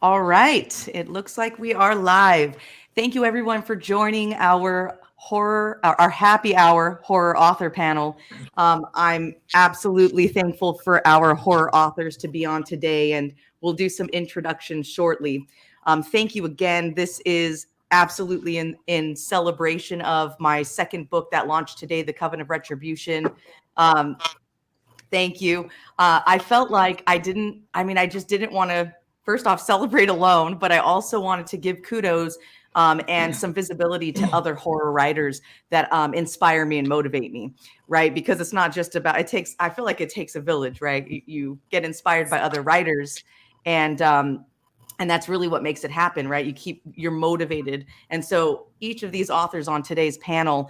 All right. It looks like we are live. Thank you everyone for joining our happy hour horror author panel. I'm absolutely thankful for our horror authors to be on today, and we'll do some introductions shortly. Thank you again. This is absolutely in celebration of my second book that launched today, The Coven of Retribution. Thank you. I felt like I just didn't want to, first off, celebrate alone, but I also wanted to give kudos and some visibility to other horror writers that inspire me and motivate me, right? Because it's not just about, I feel like it takes a village, right? You get inspired by other writers, and that's really what makes it happen, right? You're motivated. And so each of these authors on today's panel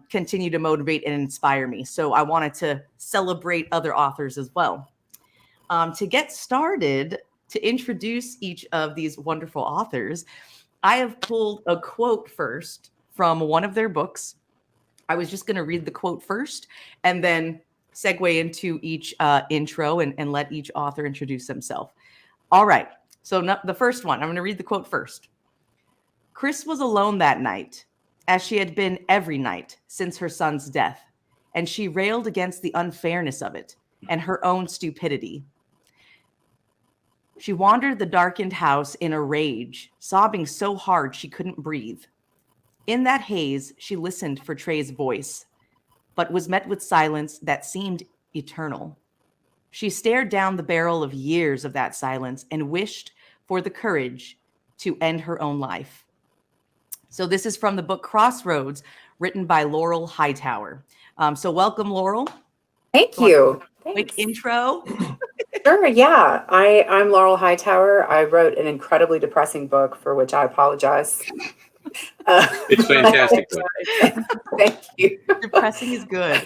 continue to motivate and inspire me. So I wanted to celebrate other authors as well. To get started, to introduce each of these wonderful authors, I have pulled a quote first from one of their books. I was just going to read the quote first and then segue into each intro and let each author introduce themselves. All right. So the first one, I'm going to read the quote first. Chris was alone that night, as she had been every night since her son's death, and she railed against the unfairness of it and her own stupidity. She wandered the darkened house in a rage, sobbing so hard she couldn't breathe. In that haze, she listened for Trey's voice, but was met with silence that seemed eternal. She stared down the barrel of years of that silence and wished for the courage to end her own life. So this is from the book Crossroads, written by Laurel Hightower. So welcome, Laurel. Thank you. Quick intro. Sure, yeah. I'm Laurel Hightower. I wrote an incredibly depressing book for which I apologize. It's fantastic. Thank you. Depressing is good.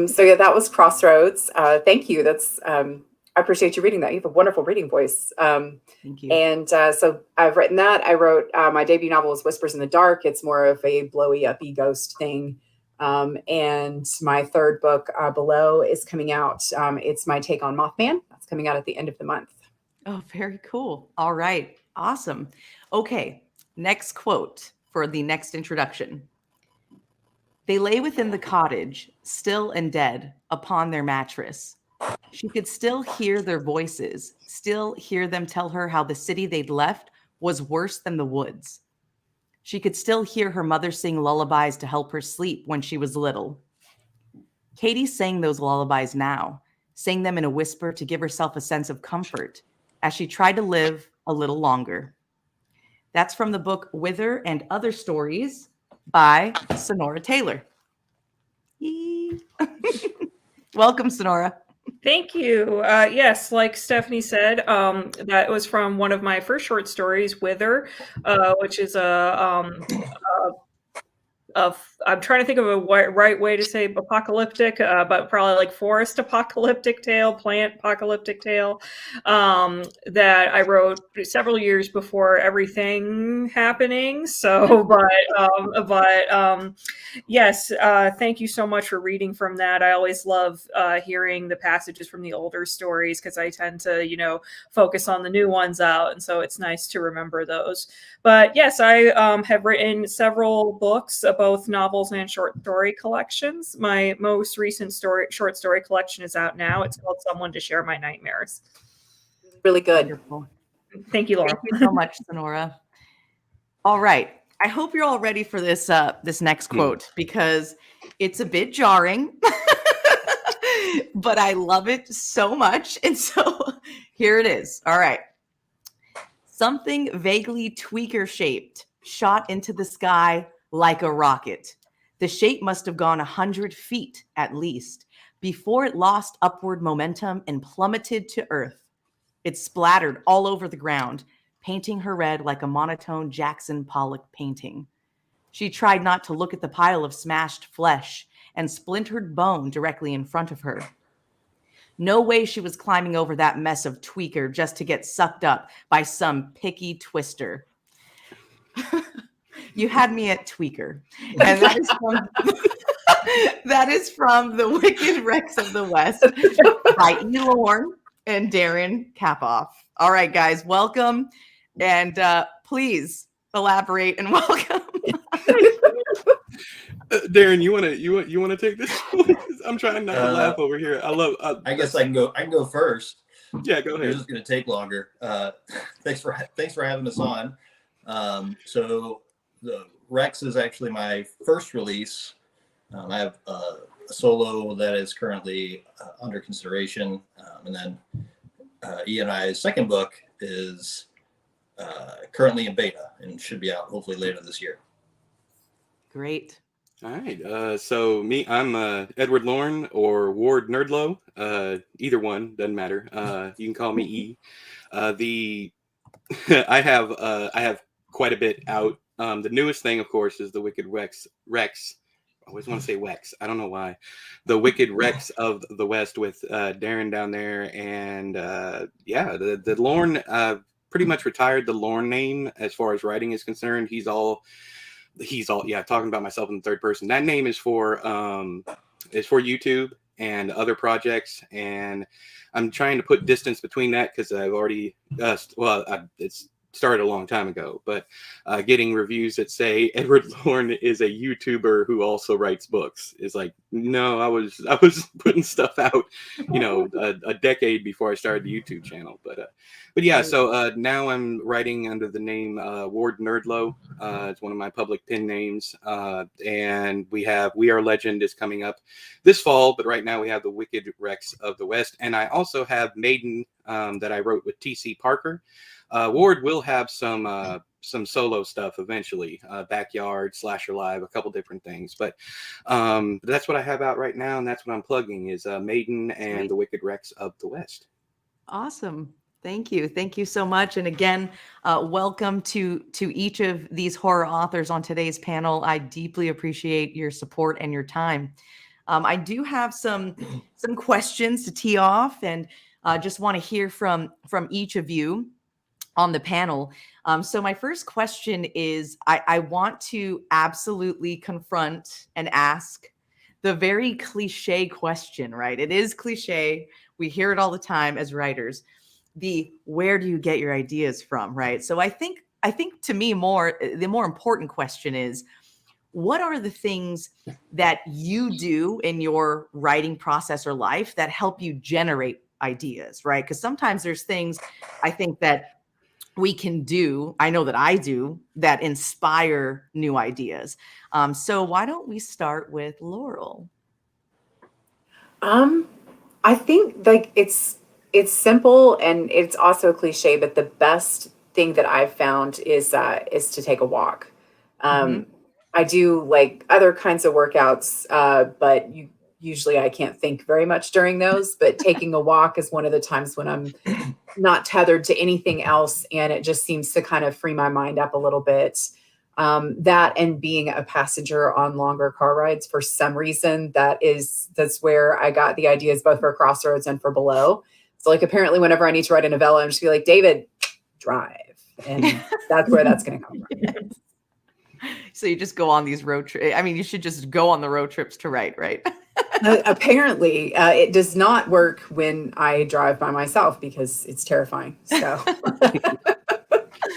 So yeah, that was Crossroads. Thank you. I appreciate you reading that. You have a wonderful reading voice. Thank you. And so I've written that. I wrote my debut novel is Whispers in the Dark. It's more of a blowy, uppy ghost thing. And my third book, Below, is coming out. It's my take on Mothman. That's coming out at the end of the month. Oh, very cool. All right. Awesome. Okay. Next quote for the next introduction. They lay within the cottage, still and dead, upon their mattress. She could still hear their voices, still hear them tell her how the city they'd left was worse than the woods. She could still hear her mother sing lullabies to help her sleep when she was little. Katie sang those lullabies now, sang them in a whisper to give herself a sense of comfort as she tried to live a little longer. That's from the book Wither and Other Stories by Sonora Taylor. Welcome, Sonora. Thank you. Yes, like Stephanie said, that was from one of my first short stories, Wither, which is I'm trying to think of a right way to say apocalyptic, but probably like forest apocalyptic tale, plant apocalyptic tale, that I wrote several years before everything happening. So, but yes, thank you so much for reading from that. I always love hearing the passages from the older stories because I tend to, focus on the new ones out. And so it's nice to remember those. But yes, I have written several books, both novels and short story collections. My most recent short story collection is out now. It's called Someone to Share My Nightmares. Really good. Wonderful. Thank you, Laura. Thank you so much, Sonora. All right. I hope you're all ready for this next quote because it's a bit jarring, but I love it so much. And so here it is. All right. Something vaguely tweaker-shaped shot into the sky like a rocket. The shape must have gone 100 feet at least before it lost upward momentum and plummeted to earth. It splattered all over the ground, painting her red like a monotone Jackson Pollock painting. She tried not to look at the pile of smashed flesh and splintered bone directly in front of her. No way she was climbing over that mess of tweaker just to get sucked up by some picky twister. You had me at tweaker. And that is from The Wicked Wrecks of the West by Lorn. and Daron Kappauff. All right, guys, welcome. And please elaborate and welcome. Daron, you wanna take this one? I'm trying not to laugh over here. I guess I can go first. Yeah, go ahead. This is going to take longer. Thanks for having us on. So the Rex is actually my first release. I have a solo that is currently under consideration, and then Ian and I's second book is currently in beta and should be out hopefully later this year. Great. All right. So I'm Edward Lorn or Ward Nerdlow. Either one doesn't matter. You can call me E. I have quite a bit out. The newest thing, of course, is the Wicked Rex. I always want to say Wex. I don't know why. The Wicked Rex of the West with Daron down there, and the Lorn. Pretty much retired the Lorn name as far as writing is concerned. He's all talking about myself in the third person. That name is for YouTube and other projects, and I'm trying to put distance between that because I've already it's started a long time ago, but getting reviews that say Edward Lorn is a YouTuber who also writes books is like, no, I was putting stuff out, a decade before I started the YouTube channel. But yeah, so now I'm writing under the name Ward Nerdlow. It's one of my public pen names, and We Are Legend is coming up this fall, but right now we have the Wicked Rex of the West, and I also have Maiden that I wrote with T.C. Parker. Ward will have some solo stuff eventually, Backyard, Slasher Live, a couple different things, but that's what I have out right now, and that's what I'm plugging is Maiden and the Wicked Rex of the West. Awesome. Thank you so much. And again, welcome to each of these horror authors on today's panel. I deeply appreciate your support and your time. I do have some questions to tee off, and just want to hear from each of you on the panel. So my first question is, I want to absolutely confront and ask the very cliche question, right? It is cliche. We hear it all the time as writers. Where do you get your ideas from, right? So I think to me the more important question is, what are the things that you do in your writing process or life that help you generate ideas, right? Because sometimes there's things I think that we can do, I know that I do, that inspire new ideas. So why don't we start with Laurel? I think like it's simple and it's also a cliche, but the best thing that I've found is to take a walk. I do like other kinds of workouts, but usually I can't think very much during those, but taking a walk is one of the times when I'm not tethered to anything else. And it just seems to kind of free my mind up a little bit. That and being a passenger on longer car rides, for some reason, that's where I got the ideas both for Crossroads and for Below. So like, apparently whenever I need to write a novella, I'm just be like, David, drive. And that's where that's going to come from. So you just go on these road trips. I mean, you should just go on the road trips to write, right? Apparently, it does not work when I drive by myself because it's terrifying. So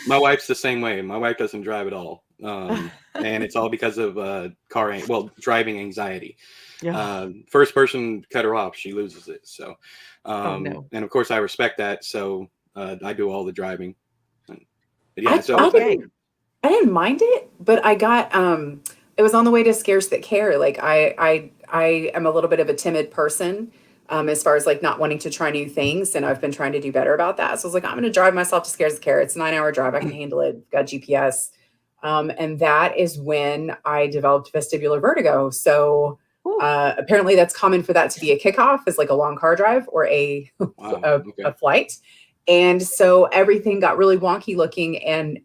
My wife's the same way. My wife doesn't drive at all. And it's all because of driving anxiety. Yeah. First person cut her off, she loses it. So, and of course I respect that. So I do all the driving. But yeah, I didn't mind it, but I got, it was on the way to Scares That Care. Like I am a little bit of a timid person as far as like not wanting to try new things. And I've been trying to do better about that. So I was like, I'm going to drive myself to Scares That Care. It's a 9-hour drive. I can handle it. Got GPS. And that is when I developed vestibular vertigo. So apparently that's common for that to be a kickoff, is like a long car drive or a flight. And so everything got really wonky looking, and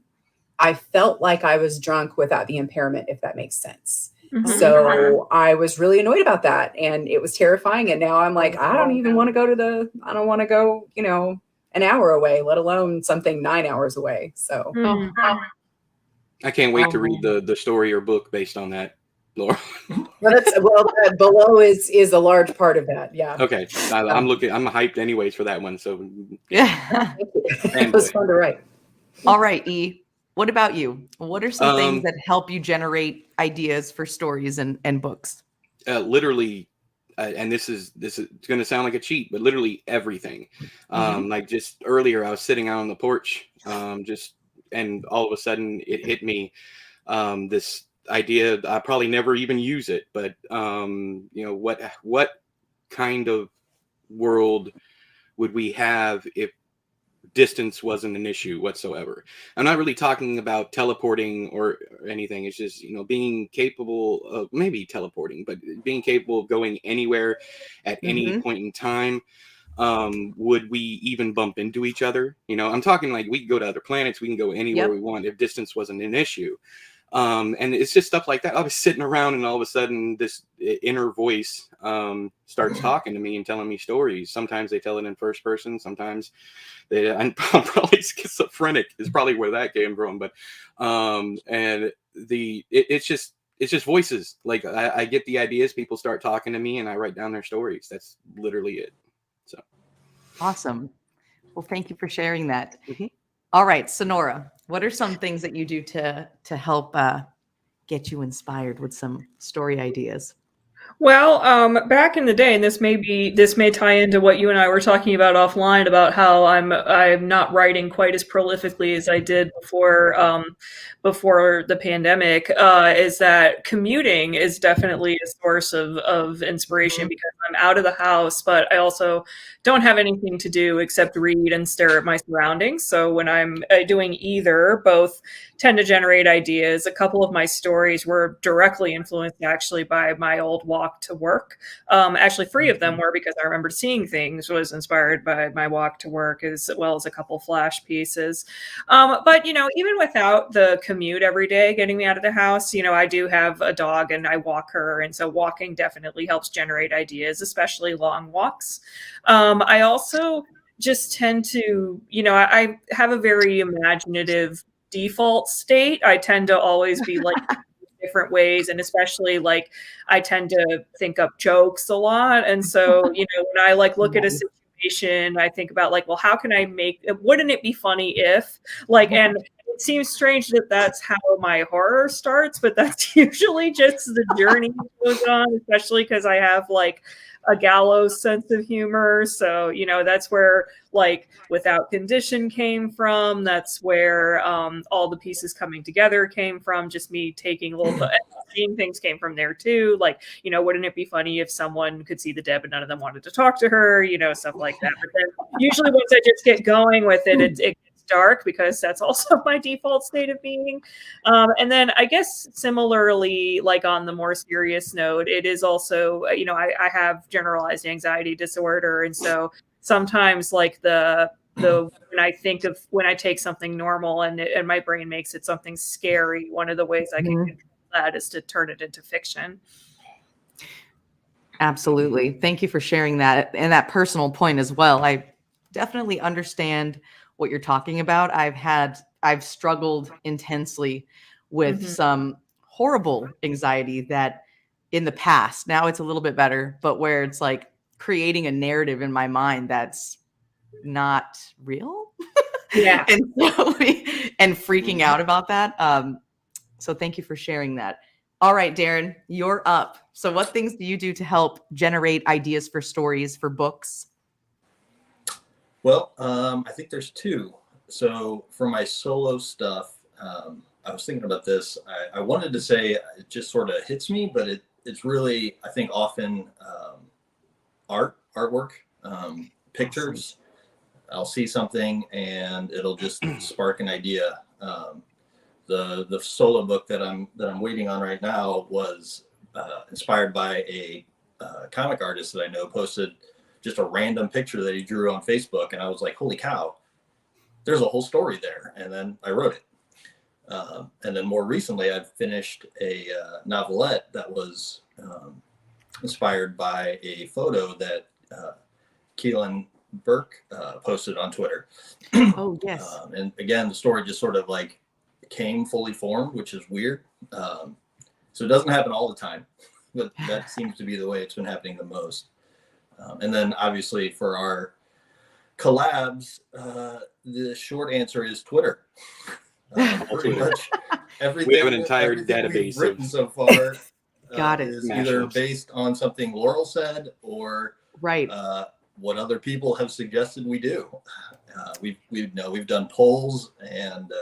I felt like I was drunk without the impairment, if that makes sense. Mm-hmm. So I was really annoyed about that, and it was terrifying. And now I'm like, I don't even want to go I don't want to go, an hour away, let alone something 9 hours away. So I can't wait to read the story or book based on that. Laurel? Below is a large part of that. Yeah. Okay, I'm hyped anyways for that one. So Yeah. It was fun to write. All right, E. What about you? What are some things that help you generate ideas for stories and books? Literally, and this is going to sound like a cheat, but literally everything. Like just earlier, I was sitting out on the porch, and all of a sudden it hit me, this idea. I probably never even use it, but what kind of world would we have if distance wasn't an issue whatsoever? I'm not really talking about teleporting or anything. It's just, being capable of maybe teleporting, but being capable of going anywhere at any point in time. Would we even bump into each other? I'm talking like we can go to other planets, we can go anywhere we want if distance wasn't an issue. And it's just stuff like that. I was sitting around and all of a sudden this inner voice starts talking to me and telling me stories. Sometimes they tell it in first person. Sometimes I'm probably schizophrenic is probably where that came from. But it's just voices. Like I get the ideas, people start talking to me and I write down their stories. That's literally it. So awesome. Well, thank you for sharing that. All right, Sonora, what are some things that you do to help get you inspired with some story ideas? Well, back in the day, and this may tie into what you and I were talking about offline about how I'm not writing quite as prolifically as I did before the pandemic. Is that commuting is definitely a source of inspiration because I'm out of the house, but I also don't have anything to do except read and stare at my surroundings. So when I'm doing either, both tend to generate ideas. A couple of my stories were directly influenced actually by my old walk to work. Actually, 3 of them were because I remembered seeing things, was inspired by my walk to work, as well as a couple flash pieces. But, even without the commute every day, getting me out of the house, I do have a dog and I walk her. And so walking definitely helps generate ideas, especially long walks. I also just tend to, I have a very imaginative default state. I tend to always be like different ways, and especially like I tend to think up jokes a lot. And so, when I look at a situation, I think about well, how can I wouldn't it be funny if and it seems strange that that's how my horror starts, but that's usually just the journey that goes on, especially because I have a gallows sense of humor. So, that's where Without Condition came from. That's where all the pieces coming together came from. Just me taking seeing things came from there too. Wouldn't it be funny if someone could see the dead, but none of them wanted to talk to her, stuff like that. But then usually once I just get going with it, it gets dark because that's also my default state of being. And then I guess similarly, on the more serious note, it is also, I have generalized anxiety disorder. And so sometimes when I take something normal and my brain makes it something scary, one of the ways I can control that is to turn it into fiction. Absolutely. Thank you for sharing that and that personal point as well. I definitely understand what you're talking about. I've struggled intensely with some horrible anxiety that in the past, now it's a little bit better, but where it's creating a narrative in my mind that's not real. Yeah. and freaking out about that. So thank you for sharing that. All right, Daron, you're up. So what things do you do to help generate ideas for stories, for books? Well, I think there's 2. So for my solo stuff, I was thinking about this. I wanted to say it just sort of hits me, but it's really, I think, often artwork, pictures. I'll see something and it'll just spark an idea. The solo book that I'm waiting on right now was inspired by a comic artist that I know posted just a random picture that he drew on Facebook, and I was like, holy cow, there's a whole story there. And then I wrote it. And then more recently, I've finished a novelette that was inspired by a photo that Keelan Burke posted on Twitter. Oh, yes. And again, the story just sort of came fully formed, which is weird. So it doesn't happen all the time, but that seems to be the way it's been happening the most. And then obviously for our collabs, the short answer is Twitter. Pretty much everything. We have an entire everything database we've written so far Got it. is either based on something Laurel said or Right. what other people have suggested we do. We've done polls, and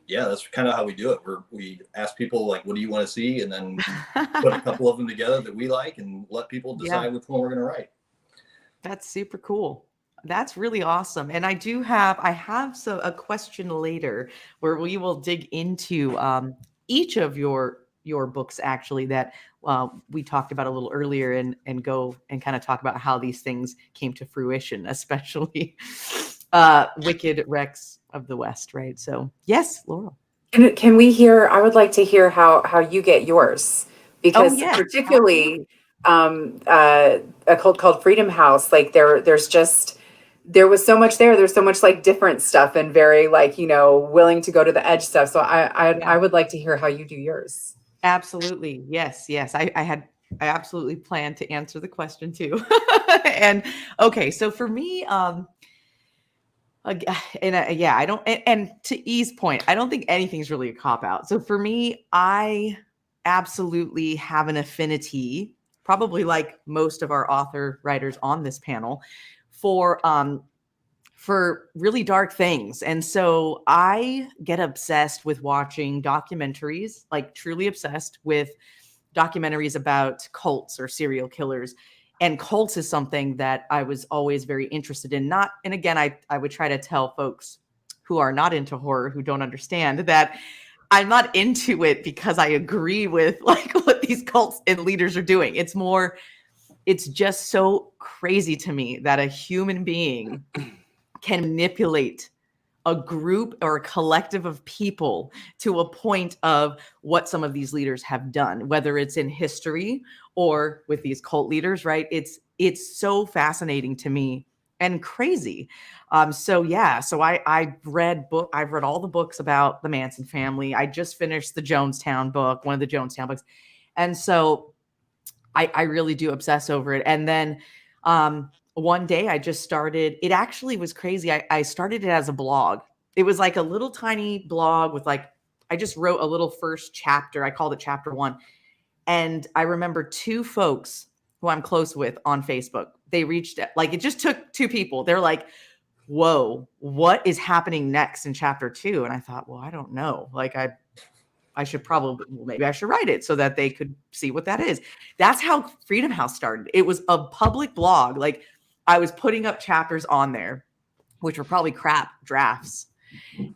yeah, that's kind of how we do it. We ask people like, what do you want to see, and then put a couple of them together that we like, and let people decide which one we're going to write. That's super cool. That's really awesome. And I have a question later where we will dig into each of your books actually that we talked about a little earlier and go and kind of talk about how these things came to fruition, especially Wicked Rex of the West, right? So yes, Laurel. Can we hear, I would like to hear how you get yours, because particularly a cult called Freedom House, like there was so much there. There's so much like different stuff and very like, willing to go to the edge stuff. So I would like to hear how you do yours. Absolutely. Yes. I absolutely planned to answer the question too. And okay. So for me, I don't, and to E's point, I don't think anything's really a cop out. So for me, I absolutely have an affinity, probably like most of our author writers on this panel, for really dark things. And so I get obsessed with watching documentaries, like truly obsessed with documentaries about cults or serial killers. And cults is something that I was always very interested in. And again, I would try to tell folks who are not into horror, who don't understand, that I'm not into it because I agree with like what these cults and leaders are doing. It's just so crazy to me that a human being can manipulate a group or a collective of people to a point of what some of these leaders have done, whether it's in history or with these cult leaders, right? It's so fascinating to me and crazy. So I've read all the books about the Manson family. I just finished the Jonestown book, one of the Jonestown books. And so I really do obsess over it. And then one day I just started, it actually was crazy. I started it as a blog. It was like a little tiny blog with I just wrote a little first chapter. I called it chapter 1. And I remember 2 folks who I'm close with on Facebook. They reached out, it just took 2 people. They're like, whoa, what is happening next in chapter 2? And I thought, well, I don't know. I should maybe I should write it so that they could see what that is. That's how Freedom House started. It was a public blog. I was putting up chapters on there, which were probably crap drafts.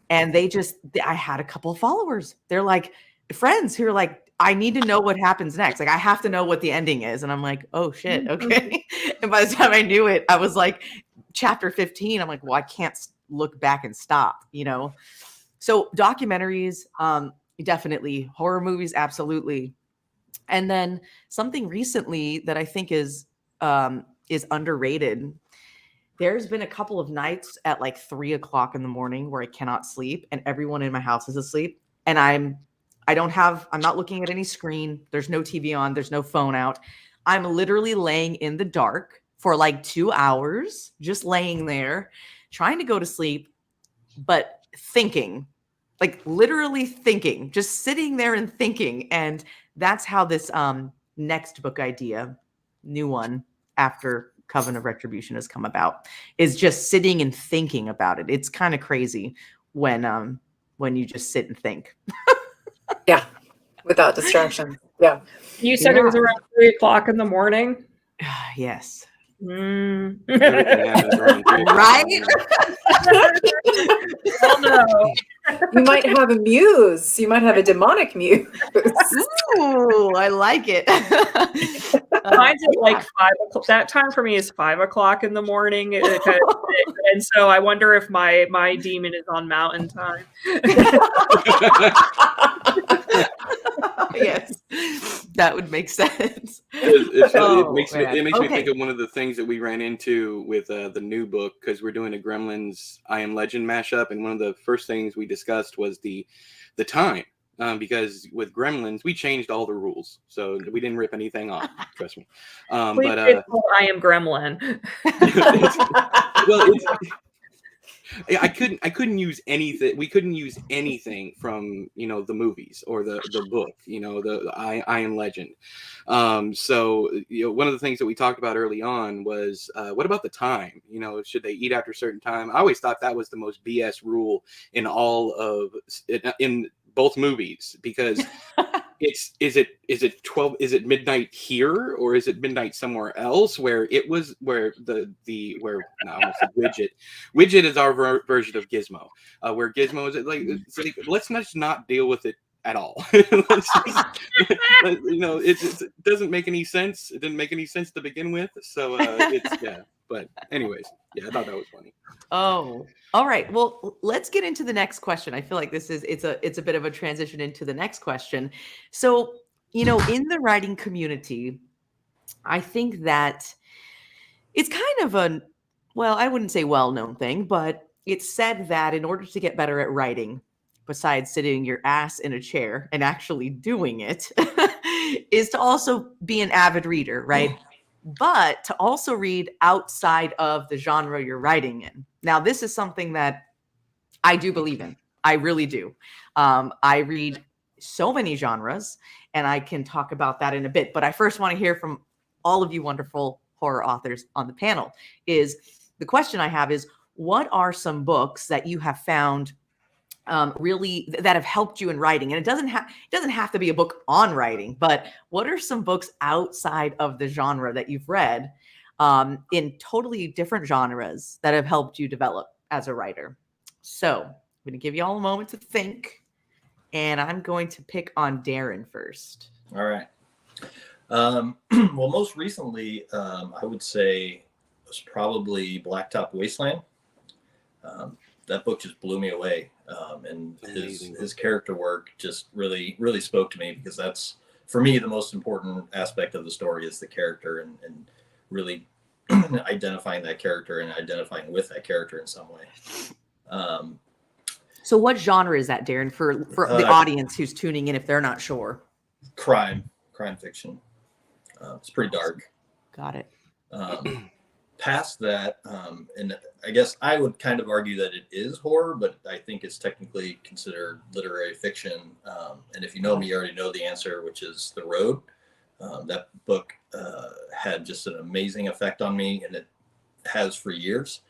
And I had a couple of followers. They're like friends who are like, I need to know what happens next. I have to know what the ending is. And I'm like, oh shit. Okay. And by the time I knew it, I was like chapter 15. I'm like, well, I can't look back and stop, So documentaries, definitely. Horror movies, absolutely. And then something recently that I think is underrated. There's been a couple of nights at 3:00 in the morning where I cannot sleep and everyone in my house is asleep. And I'm not looking at any screen. There's no TV on. There's no phone out. I'm literally laying in the dark for 2 hours, just laying there, trying to go to sleep, but thinking. Literally thinking, just sitting there and thinking. And that's how this next book idea, new one after Coven of Retribution, has come about, is just sitting and thinking about it. It's kind of crazy when you just sit and think. Yeah, without distraction. Yeah. You said it was around 3:00 in the morning? Yes. Everything happens around 3 o'clock. Right? Oh no. You might have a muse. You might have a demonic muse. Ooh, I like it. Mine's at 5:00. That time for me is 5:00 in the morning, and so I wonder if my demon is on mountain time. Yes, that would make sense. It makes me Okay. think of one of the things that we ran into with the new book, because we're doing a Gremlins I Am Legend mashup, and one of the first things we discussed was the time. because with Gremlins we changed all the rules, so we didn't rip anything off. Trust me. Please But say it's called I Am Gremlin. well, I couldn't use anything. We couldn't use anything from the movies or the book. The I Am Legend. So one of the things that we talked about early on was what about the time? Should they eat after a certain time? I always thought that was the most BS rule in both movies, because is it 12? Is it midnight here, or is it midnight somewhere else? Where it was, where I almost said Widget is our version of Gizmo. Where Gizmo is it's like, let's not deal with it at all. It doesn't make any sense. It didn't make any sense to begin with. So But anyways, I thought that was funny. Oh, all right. Well, let's get into the next question. I feel like it's a bit of a transition into the next question. So, in the writing community, I think that it's kind of I wouldn't say well-known thing, but it's said that in order to get better at writing, besides sitting your ass in a chair and actually doing it, is to also be an avid reader, right? But to also read outside of the genre you're writing in. Now, this is something that I do believe in. I really do. I read so many genres, and I can talk about that in a bit. But I first want to hear from all of you wonderful horror authors on the panel. The question I have is, what are some books that you have found really that have helped you in writing? And it doesn't have to be a book on writing, but what are some books outside of the genre that you've read in totally different genres that have helped you develop as a writer? So I'm going to give you all a moment to think, and I'm going to pick on Daron first. All right. Well, most recently, I would say it was probably Blacktop Wasteland. That book just blew me away. And his character work just really, really spoke to me, because that's, for me, the most important aspect of the story is the character, and really identifying that character and identifying with that character in some way. So what genre is that, Daron, for the audience who's tuning in if they're not sure? Crime fiction. It's pretty dark. Got it. Past that, and I guess I would kind of argue that it is horror, but I think it's technically considered literary fiction. And if you know me, you already know the answer, which is The Road. That book had just an amazing effect on me, and it has for years.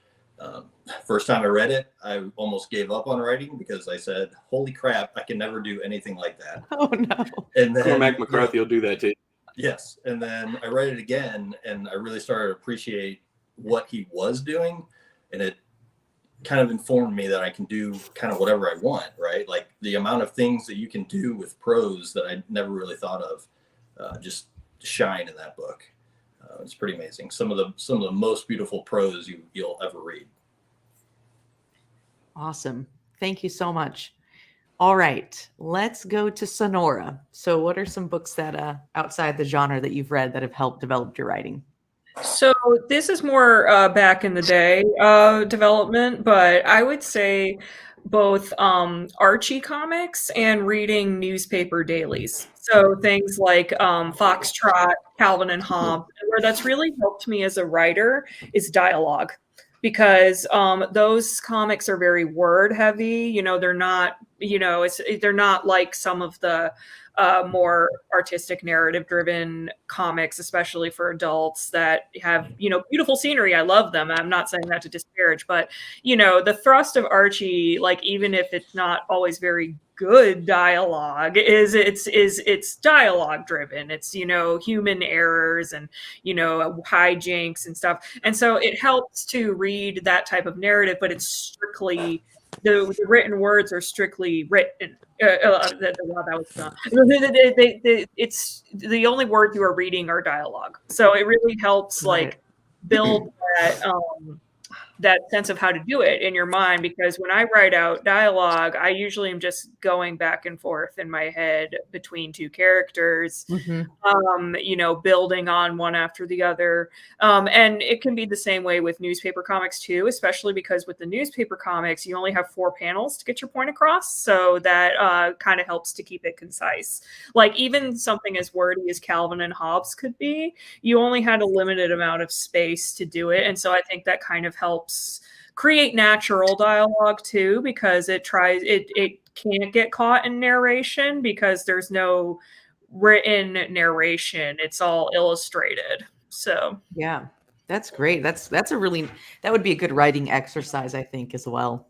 First time I read it, I almost gave up on writing, because I said, holy crap, I can never do anything like that. Oh, no. And then Cormac McCarthy will do that too. Yes. And then I read it again, and I really started to appreciate what he was doing, and it kind of informed me that I can do kind of whatever I want, right? Like the amount of things that you can do with prose that I never really thought of just shine in that book. It's pretty amazing. Some of the most beautiful prose you'll ever read. Awesome. Thank you so much. All right, let's go to Sonora. So what are some books that outside the genre that you've read that have helped develop your writing? So this is more back in the day development, but I would say both Archie comics and reading newspaper dailies. So things like Foxtrot, Calvin and Hobbes. Where that's really helped me as a writer is dialogue, because those comics are very word heavy. They're not, they're not like some of the more artistic narrative driven comics, especially for adults, that have, beautiful scenery. I love them. I'm not saying that to disparage, but the thrust of Archie, like, even if it's not always very good dialogue, it's dialogue driven. It's, human errors and, hijinks and stuff. And so it helps to read that type of narrative, but it's strictly the written words are strictly written. It's the only words you are reading are dialogue. So it really helps, like, build that sense of how to do it in your mind, because when I write out dialogue, I usually am just going back and forth in my head between two characters, building on one after the other. And it can be the same way with newspaper comics too, especially because with the newspaper comics, you only have 4 panels to get your point across. So that kind of helps to keep it concise. Like even something as wordy as Calvin and Hobbes could be, you only had a limited amount of space to do it. And so I think that kind of helps create natural dialogue too, because it can't get caught in narration because there's no written narration. It's all illustrated. So Yeah, that's great. That would be a good writing exercise, I think, as well.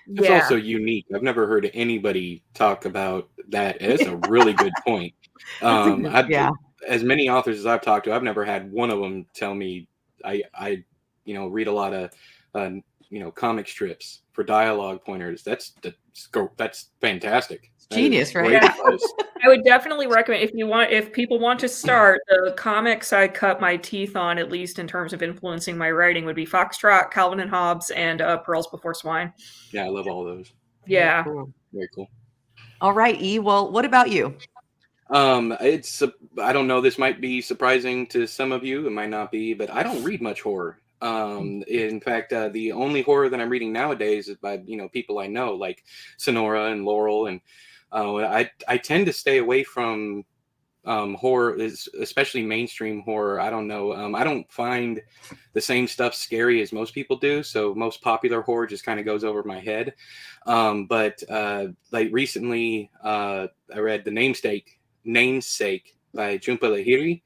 It's also unique. I've never heard anybody talk about that. It's a really good point. As many authors as I've talked to, I've never had one of them tell me I read a lot of comic strips for dialogue pointers. That's fantastic. Genius, right? I would definitely recommend if people want to start, the comics I cut my teeth on, at least in terms of influencing my writing, would be Foxtrot, Calvin and Hobbes, and Pearls Before Swine. Yeah, I love all those. Yeah. Very cool. All right, E. Well, what about you? I don't know. This might be surprising to some of you. It might not be, but I don't read much horror. In fact, the only horror that I'm reading nowadays is by people I know, like Sonora and Laurel, and I tend to stay away from horror, especially mainstream horror. I don't know. I don't find the same stuff scary as most people do, so most popular horror just kind of goes over my head. But like recently, I read The Namesake by Jhumpa Lahiri,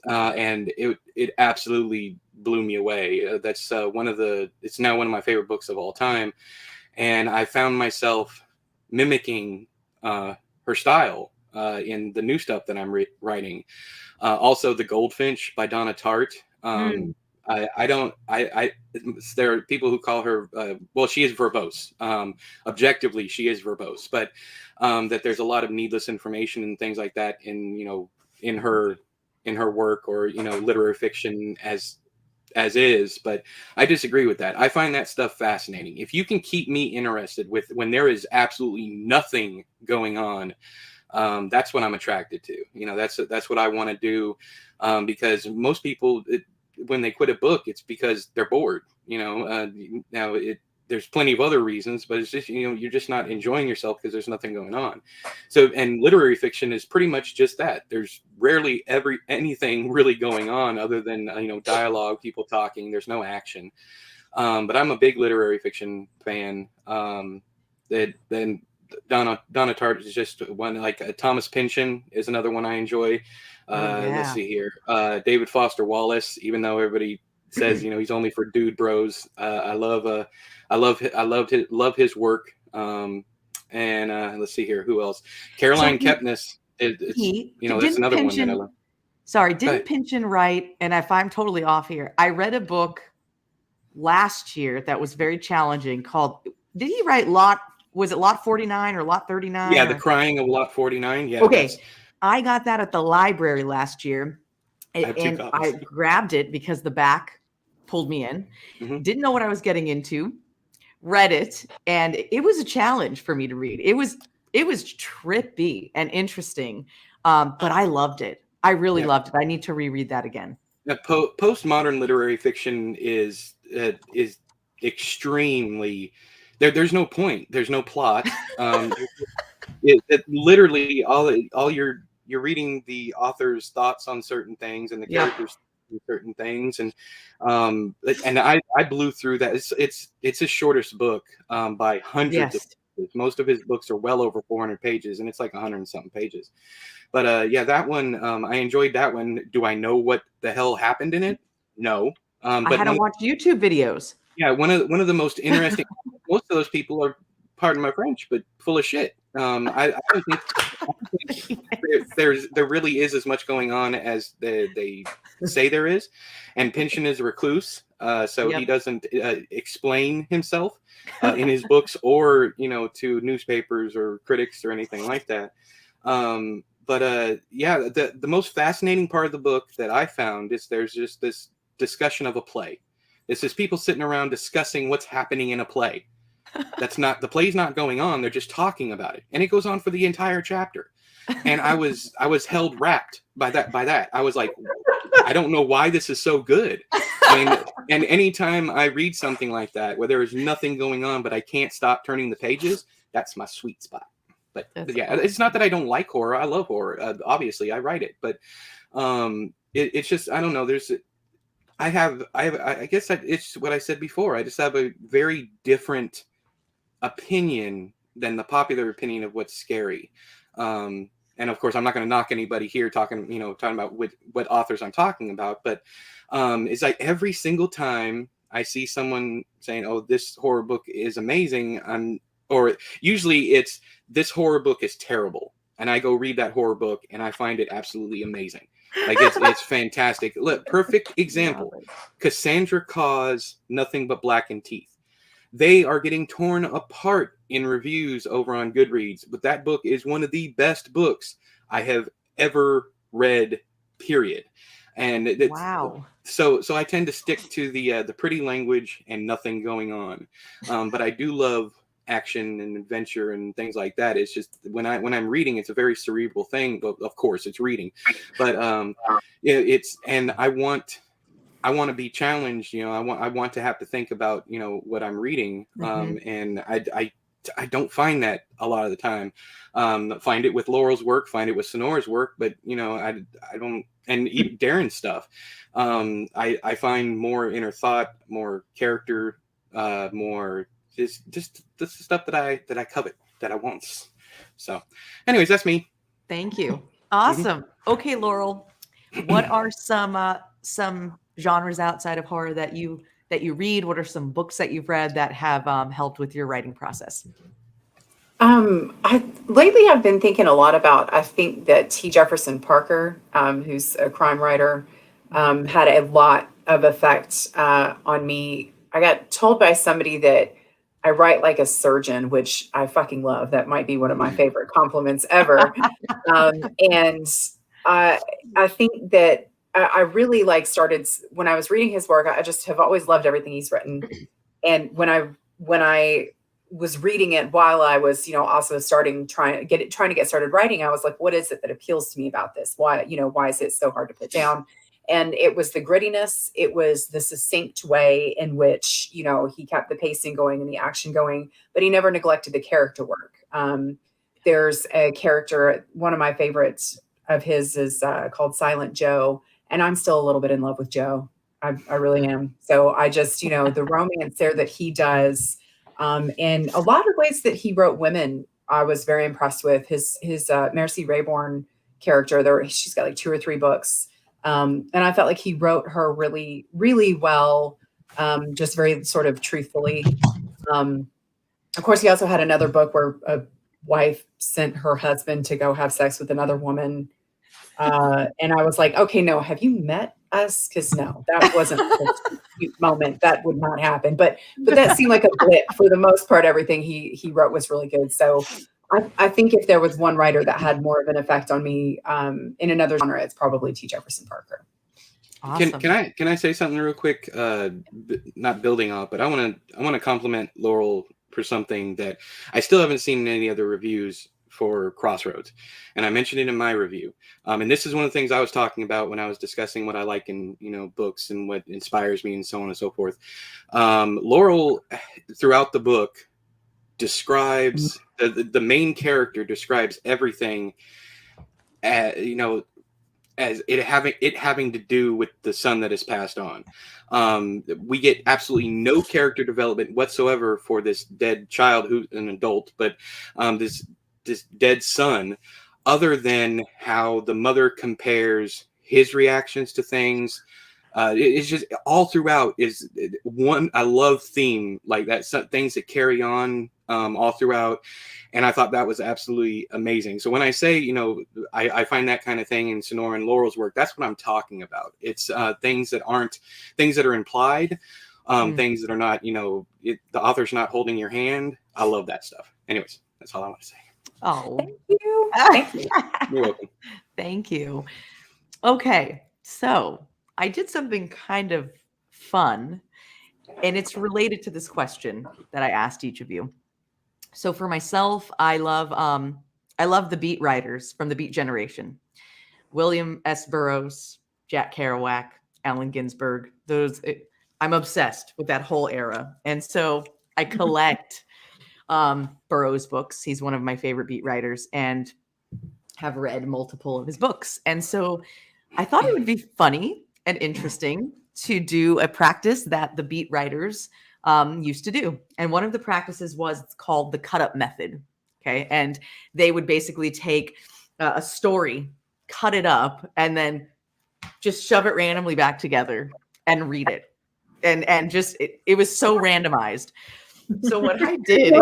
and it absolutely blew me away. That's it's now one of my favorite books of all time, and I found myself mimicking her style in the new stuff that I'm writing. Also, The Goldfinch by Donna Tartt. There are people who call her, she is verbose. Objectively, she is verbose, but that there's a lot of needless information and things like that in her work, or literary fiction as is. But I disagree with that. I find that stuff fascinating. If you can keep me interested when there is absolutely nothing going on, that's what I'm attracted to. That's what I want to do, because most people, when they quit a book, it's because they're bored. There's plenty of other reasons, but it's just you're just not enjoying yourself because there's nothing going on. So, and literary fiction is pretty much just that. There's rarely anything really going on other than dialogue, people talking. There's no action. But I'm a big literary fiction fan. Then Donna Tartt is just one. Like Thomas Pynchon is another one I enjoy. Let's see here. David Foster Wallace, even though everybody says he's only for dude bros, I love his work. And let's see here, who else? Caroline Kepnes. That's another one that I love. Sorry, didn't Pynchon write? And if I'm totally off here, I read a book last year that was very challenging called. Did he write Lot? Was it Lot 49 or Lot 39? Yeah, The Crying of Lot 49. Yeah. Okay, I got that at the library last year, and I grabbed it because the back pulled me in. Mm-hmm. Didn't know what I was getting into. Read it, and it was a challenge for me to read. It was trippy and interesting, but I loved it. I really loved it. I need to reread that again. Now, postmodern literary fiction is extremely. There's no point. There's no plot. It literally all you're reading the author's thoughts on certain things and the characters on certain things, and I blew through that. It's his shortest book by hundreds of pages. Most of his books are well over 400 pages, and it's like 100 and something pages. But that one I enjoyed that one. Do I know what the hell happened in it? No. But I had to watch YouTube videos. Yeah, one of the most interesting. Most of those people are, pardon my French, but full of shit. I don't think there really is as much going on as they say there is. And Pynchon is a recluse, so he doesn't explain himself in his books or to newspapers or critics or anything like that. But the most fascinating part of the book that I found is there's just this discussion of a play. It's just people sitting around discussing what's happening in a play. The play's not going on. They're just talking about it. And it goes on for the entire chapter. And I was held rapt by that. I was like, I don't know why this is so good. And anytime I read something like that, where there is nothing going on, but I can't stop turning the pages, that's my sweet spot. But yeah, it's not that I don't like horror. I love horror. Obviously, I write it. But it's just, I don't know. I guess it's what I said before. I just have a very different opinion than the popular opinion of what's scary. And of course, I'm not going to knock anybody here talking about what authors I'm talking about, but it's like every single time I see someone saying, "Oh, this horror book is amazing," or usually it's, "This horror book is terrible," and I go read that horror book and I find it absolutely amazing. Like it's fantastic. Look, perfect example: Cassandra Cause, Nothing But Blackened Teeth. They are getting torn apart in reviews over on Goodreads, but that book is one of the best books I have ever read, period. And Wow. So I tend to stick to the pretty language and nothing going on. But I do love action and adventure and things like that. It's just when I'm reading, it's a very cerebral thing. Of course, it's reading, but and I want to be challenged. I want to have to think about what I'm reading, and I don't find that a lot of the time. Find it with Laurel's work, find it with Sonora's work, but I don't, and even Daron's stuff. I find more inner thought, more character, more just the stuff that I covet, that I want. So, anyways, that's me. Thank you. Awesome. Okay, Laurel, what are some genres outside of horror that you read? What are some books that you've read that have helped with your writing process? Lately I've been thinking a lot about, I think that T. Jefferson Parker, who's a crime writer, had a lot of effect on me. I got told by somebody that I write like a surgeon, which I fucking love. That might be one of my favorite compliments ever. And I think that I really started when I was reading his work. I just have always loved everything he's written. And when I was reading it while I was, also trying to get started writing, I was like, what is it that appeals to me about this? Why is it so hard to put down? And it was the grittiness. It was the succinct way in which, he kept the pacing going and the action going, but he never neglected the character work. There's a character, one of my favorites of his is called Silent Joe. And I'm still a little bit in love with Joe. I really am. So I just, the romance there that he does, and a lot of ways that he wrote women, I was very impressed with. His Mercy Rayborn character, she's got like 2 or 3 books. And I felt like he wrote her really, really well, just very sort of truthfully. Of course, he also had another book where a wife sent her husband to go have sex with another woman. And I was like, okay, no, have you met us? Because no, that wasn't a cute moment. That would not happen. But that seemed like a blip. For the most part, everything he wrote was really good. So I think if there was one writer that had more of an effect on me in another genre, it's probably T. Jefferson Parker. Awesome. Can I say something real quick? Not building off, but I want to compliment Laurel for something that I still haven't seen in any other reviews for Crossroads, and I mentioned it in my review. And this is one of the things I was talking about when I was discussing what I like in books and what inspires me and so on and so forth. Laurel, throughout the book, describes the main character describes everything, as it having to do with the son that has passed on. We get absolutely no character development whatsoever for this dead child, who's an adult, but this dead son, other than how the mother compares his reactions to things. It's just all throughout is one I love theme like that, things that carry on all throughout, and I thought that was absolutely amazing. So when I say I find that kind of thing in Sonora and Laurel's work, that's what I'm talking about. It's things that are implied, things that are not the author's not holding your hand. I love that stuff. Anyways, that's all I want to say. Oh, Thank you. Thank you. You're welcome. Thank you. Okay, so I did something kind of fun, And it's related to this question that I asked each of you. So for myself, I love the beat writers from the Beat generation. William S. Burroughs, Jack Kerouac, Allen Ginsberg. I'm obsessed with that whole era. And so I collect Burroughs books. He's one of my favorite beat writers and have read multiple of his books. And so I thought it would be funny and interesting to do a practice that the beat writers used to do. And one of the practices was called the cut up method. Okay. And they would basically take a story, cut it up, and then just shove it randomly back together and read it. And just, it was so randomized. So what I did is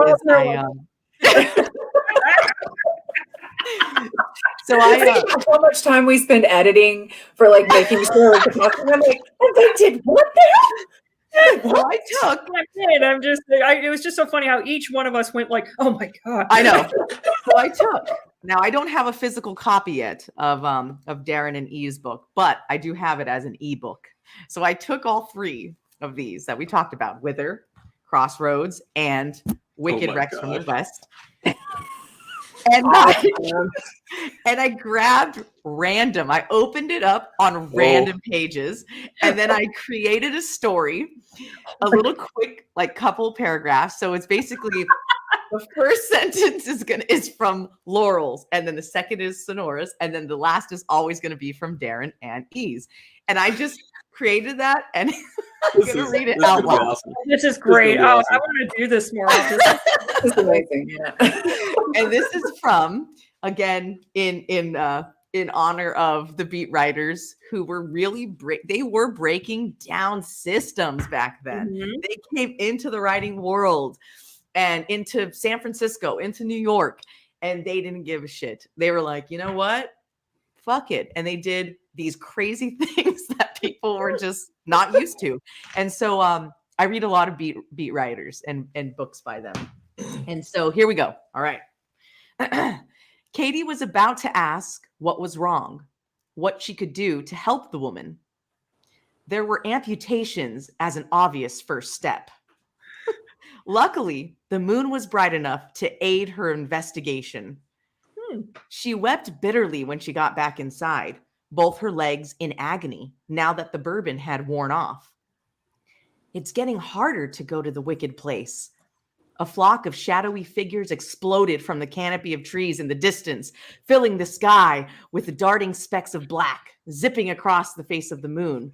how much time we spend editing for like making sure like I'm like, oh, they did what the hell? Well, I took. It was just so funny how each one of us went like, oh my God. I know. So I took. Now I don't have a physical copy yet of Daron and E's book, but I do have it as an ebook. So I took all three of these that we talked about: Wither, Crossroads, and Wicked Rex from the West. And I grabbed random. I opened it up on random pages, and then I created a story, a little quick, like couple paragraphs. So it's basically the first sentence is from Laurel's, and then the second is Sonora's, and then the last is always going to be from Daron and E's. And I just created that, and I'm going to read it out loud. Awesome. This is great. I want to do this more often. This is amazing. Yeah. And this is from, again, in honor of the beat writers who were really they were breaking down systems back then. Mm-hmm. They came into the writing world and into San Francisco, into New York, and they didn't give a shit. They were like, you know what? Fuck it. And they did these crazy things that people were just not used to. And so I read a lot of beat writers and books by them. And so here we go. All right. Katie was about to ask what was wrong, what she could do to help the woman. There were amputations as an obvious first step. Luckily, the moon was bright enough to aid her investigation. She wept bitterly when she got back inside, both her legs in agony now that the bourbon had worn off. It's getting harder to go to the wicked place. A flock of shadowy figures exploded from the canopy of trees in the distance, filling the sky with the darting specks of black, zipping across the face of the moon.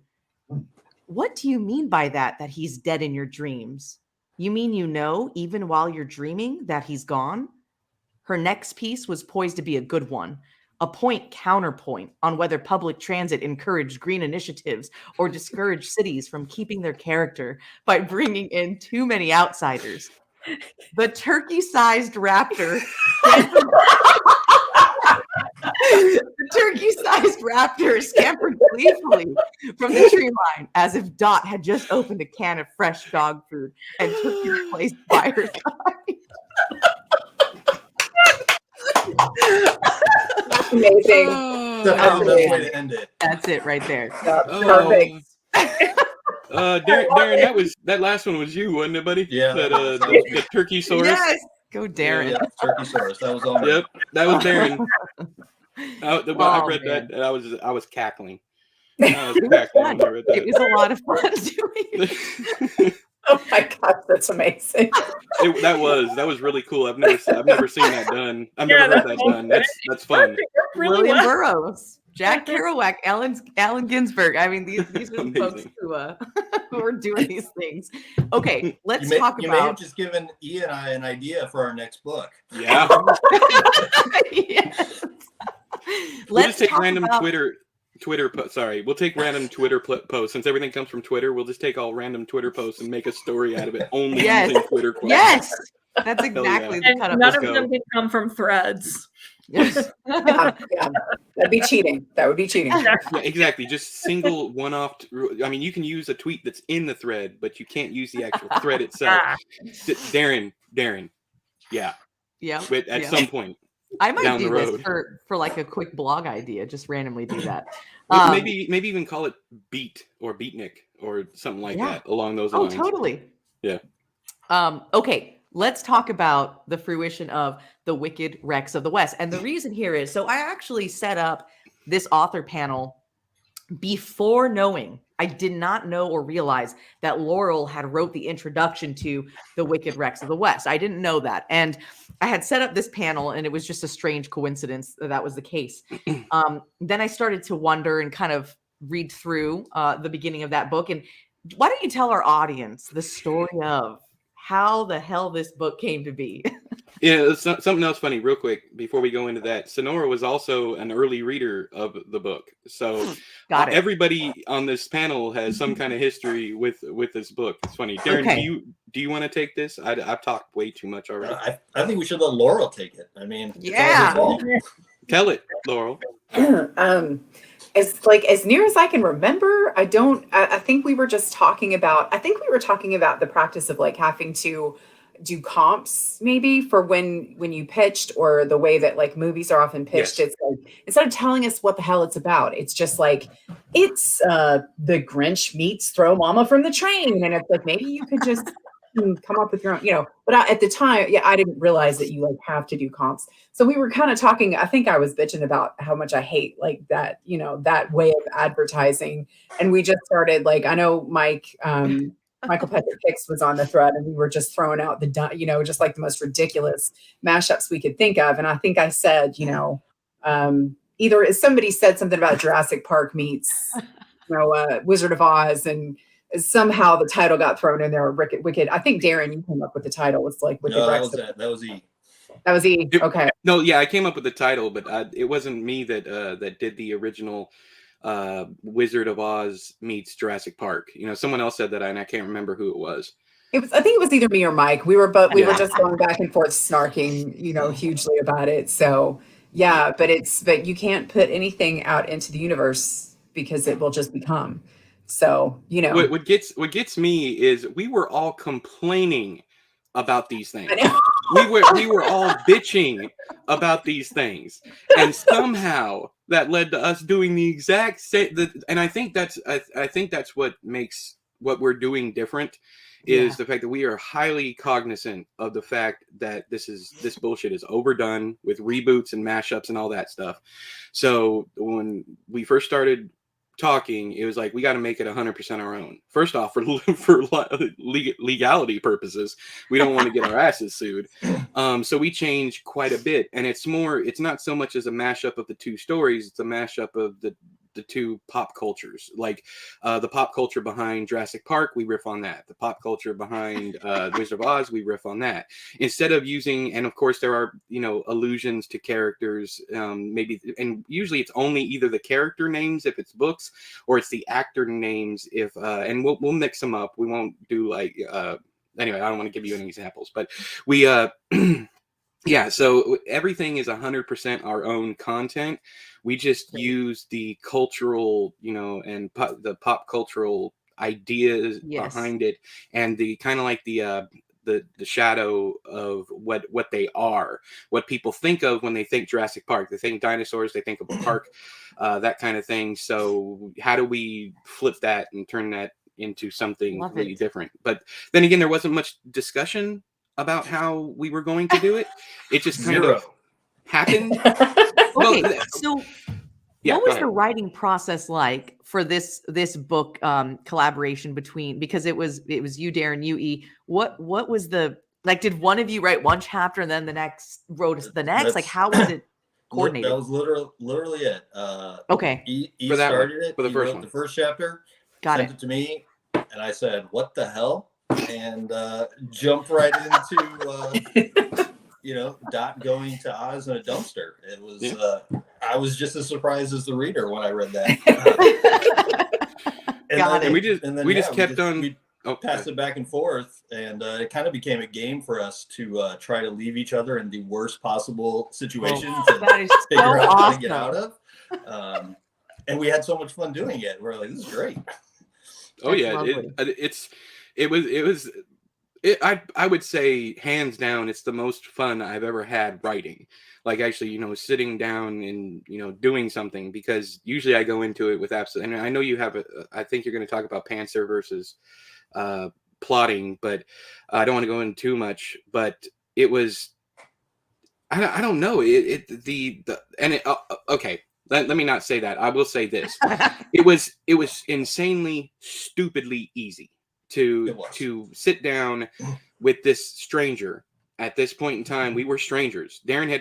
What do you mean by that he's dead in your dreams? You mean you know, even while you're dreaming, that he's gone? Her next piece was poised to be a good one, a point counterpoint on whether public transit encouraged green initiatives or discouraged cities from keeping their character by bringing in too many outsiders. The turkey-sized raptor. The turkey-sized raptor scampered gleefully from the tree line as if Dot had just opened a can of fresh dog food and took his place by her side. That's amazing. That's the best way to end it. That's it right there. Perfect. Daron, that last one was you, wasn't it, buddy? Yeah. The turkey saurus. Yes. Go, Daron. Yeah, turkey saurus. That was all. Yep, that was Daron. I read that, and I was cackling. It was a lot of fun doing it. Oh my gosh, that's amazing. That was really cool. I've never seen that done. I've never heard that done. That's fun. Really William Burroughs, Jack Kerouac, Allen Ginsberg. I mean, these are the folks who are doing these things. Okay, let's talk about. You may have just given E and I an idea for our next book. Yeah. Yes. We'll just take random Twitter posts. Sorry, we'll take random Twitter posts. Since everything comes from Twitter, we'll just take all random Twitter posts and make a story out of it only using Twitter quotes. Yes, that's exactly the cut-up. None of them can come from threads. Yeah. That'd be cheating. That would be cheating. Yeah, exactly. Just single one-off. I mean, you can use a tweet that's in the thread, but you can't use the actual thread itself. Daron. Yeah. But at some point. I might do this for like a quick blog idea. Just randomly do that. Maybe even call it Beat or Beatnik or something like Yeah. that along those Oh, lines. totally. Yeah. Okay, let's talk about the fruition of the Wicked Rex of the West. And the reason here is, so I actually set up this author panel before knowing. I did not know or realize that Laurel had wrote the introduction to the Wicked Rex of the West. I didn't know that. And I had set up this panel, and it was just a strange coincidence that was the case. Then I started to wonder and kind of read through the beginning of that book. And why don't you tell our audience the story of how the hell this book came to be? Yeah, something else funny, real quick, before we go into that. Sonora was also an early reader of the book, so Got it. everybody on this panel has some kind of history with this book. It's funny, Daron. Okay. Do you want to take this? I've talked way too much already. I think we should let Laurel take it. I mean, Yeah. Tell it, Laurel. It's like, as near as I can remember, I think we were just talking about, the practice of like having to do comps maybe for when you pitched, or the way that like movies are often pitched. Yes. It's like, instead of telling us what the hell it's about, it's just like, it's the Grinch meets Throw Mama from the Train. And it's like, maybe you could just come up with your own, but at the time, I didn't realize that you like have to do comps. So we were kind of talking, I think I was bitching about how much I hate like that, that way of advertising. And we just started, like, I know Michael Patrick Hicks was on the thread, and we were just throwing out just like the most ridiculous mashups we could think of. And I think I said, either somebody said something about Jurassic Park meets, Wizard of Oz, and somehow the title got thrown in there. Wicked. I think Daron, you came up with the title. It's like Wicked Rex. That was E. That was E. Okay. No, yeah, I came up with the title, but it wasn't me that did the original Wizard of Oz meets Jurassic Park. Someone else said that, and I can't remember who it was. I think it was either me or Mike. We were just going back and forth, snarking, hugely about it. So yeah, but you can't put anything out into the universe because it will just become. So, what gets me is we were all complaining about these things. We were all bitching about these things, and somehow that led to us doing the exact same. And I think that's what makes what we're doing different, is the fact that we are highly cognizant of the fact that this bullshit is overdone with reboots and mashups and all that stuff. So when we first started talking, it was like, we got to make it 100% our own. First off, for legality purposes, we don't want to get our asses sued. So we changed quite a bit, and it's not so much as a mashup of the two stories, it's a mashup of the two pop cultures. Like the pop culture behind Jurassic Park, we riff on that. The pop culture behind Wizard of Oz, we riff on that. Instead of using, and of course there are allusions to characters, maybe, and usually it's only either the character names if it's books, or it's the actor names if and we'll mix them up. We won't do like anyway, I don't want to give you any examples, but we yeah, so everything is 100% our own content. We just use the cultural, and the pop cultural ideas behind it, and the kind of like the shadow of what they are, what people think of when they think Jurassic Park. They think dinosaurs, they think of a park, that kind of thing. So how do we flip that and turn that into something really different? But then again, there wasn't much discussion about how we were going to do it. It just kind of happened. Okay, so what was the writing process like for this book collaboration between, because it was you, Daron, you, E. What was the, like, did one of you write one chapter and then the next wrote the next? Like, how was it coordinated? That was literally it. Okay. E started it. For the He first wrote one. the first chapter. Sent it to me, and I said, "What the hell?" And jumped right into Dot going to Oz in a dumpster. It was I was just as surprised as the reader when I read that. And we just kept on. Passed it back and forth, and it kind of became a game for us to try to leave each other in the worst possible situations and figure out how to get out of. And we had so much fun doing it. We're like, this is great. Oh yeah, I would say hands down, it's the most fun I've ever had writing. like actually, you know, sitting down and, you know, doing something, because usually I go into it with absolute, and I know you have I think you're going to talk about pantser versus plotting, but I don't want to go into too much, but it was, I don't know, okay, let me not say that. I will say this. It was insanely, stupidly easy to sit down with this stranger. At this point in time, we were strangers. Darren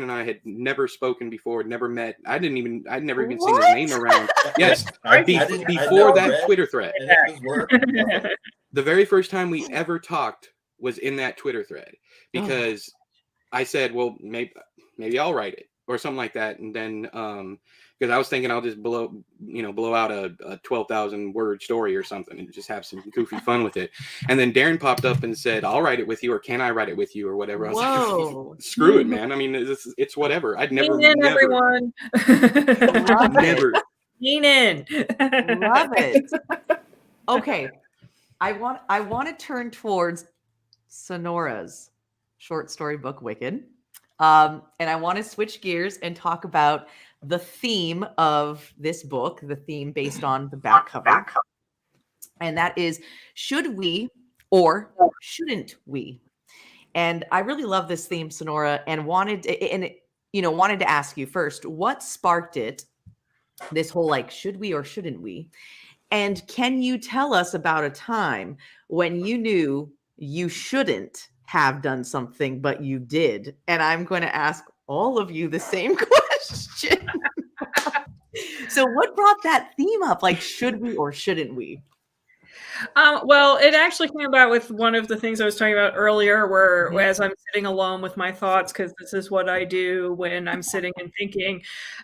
and I had never spoken before, never met. I'd never even seen his name around. Yes, before that Twitter thread. The very first time we ever talked was in that Twitter thread, because I said, well, maybe I'll write it or something like that. And then, because I was thinking I'll just blow out a 12,000 word story or something and just have some goofy fun with it. And then Darren popped up and said, I'll write it with you, or can I write it with you, or whatever. I was like, screw it, man. I mean, it's whatever. I'd never, everyone. never. Lean in. Love it. Okay. I want to turn towards Sonora's short story book, Wicked. And I want to switch gears and talk about the theme of this book, the theme based on the back cover. And that is, should we or shouldn't we? And I really love this theme, Sonora, and wanted to ask you first, what sparked it? This whole like, should we or shouldn't we? And can you tell us about a time when you knew you shouldn't have done something, but you did? And I'm going to ask all of you the same question. So what brought that theme up? Like, should we or shouldn't we? Well, it actually came about with one of the things I was talking about earlier, where as I'm sitting alone with my thoughts, because this is what I do when I'm sitting and thinking,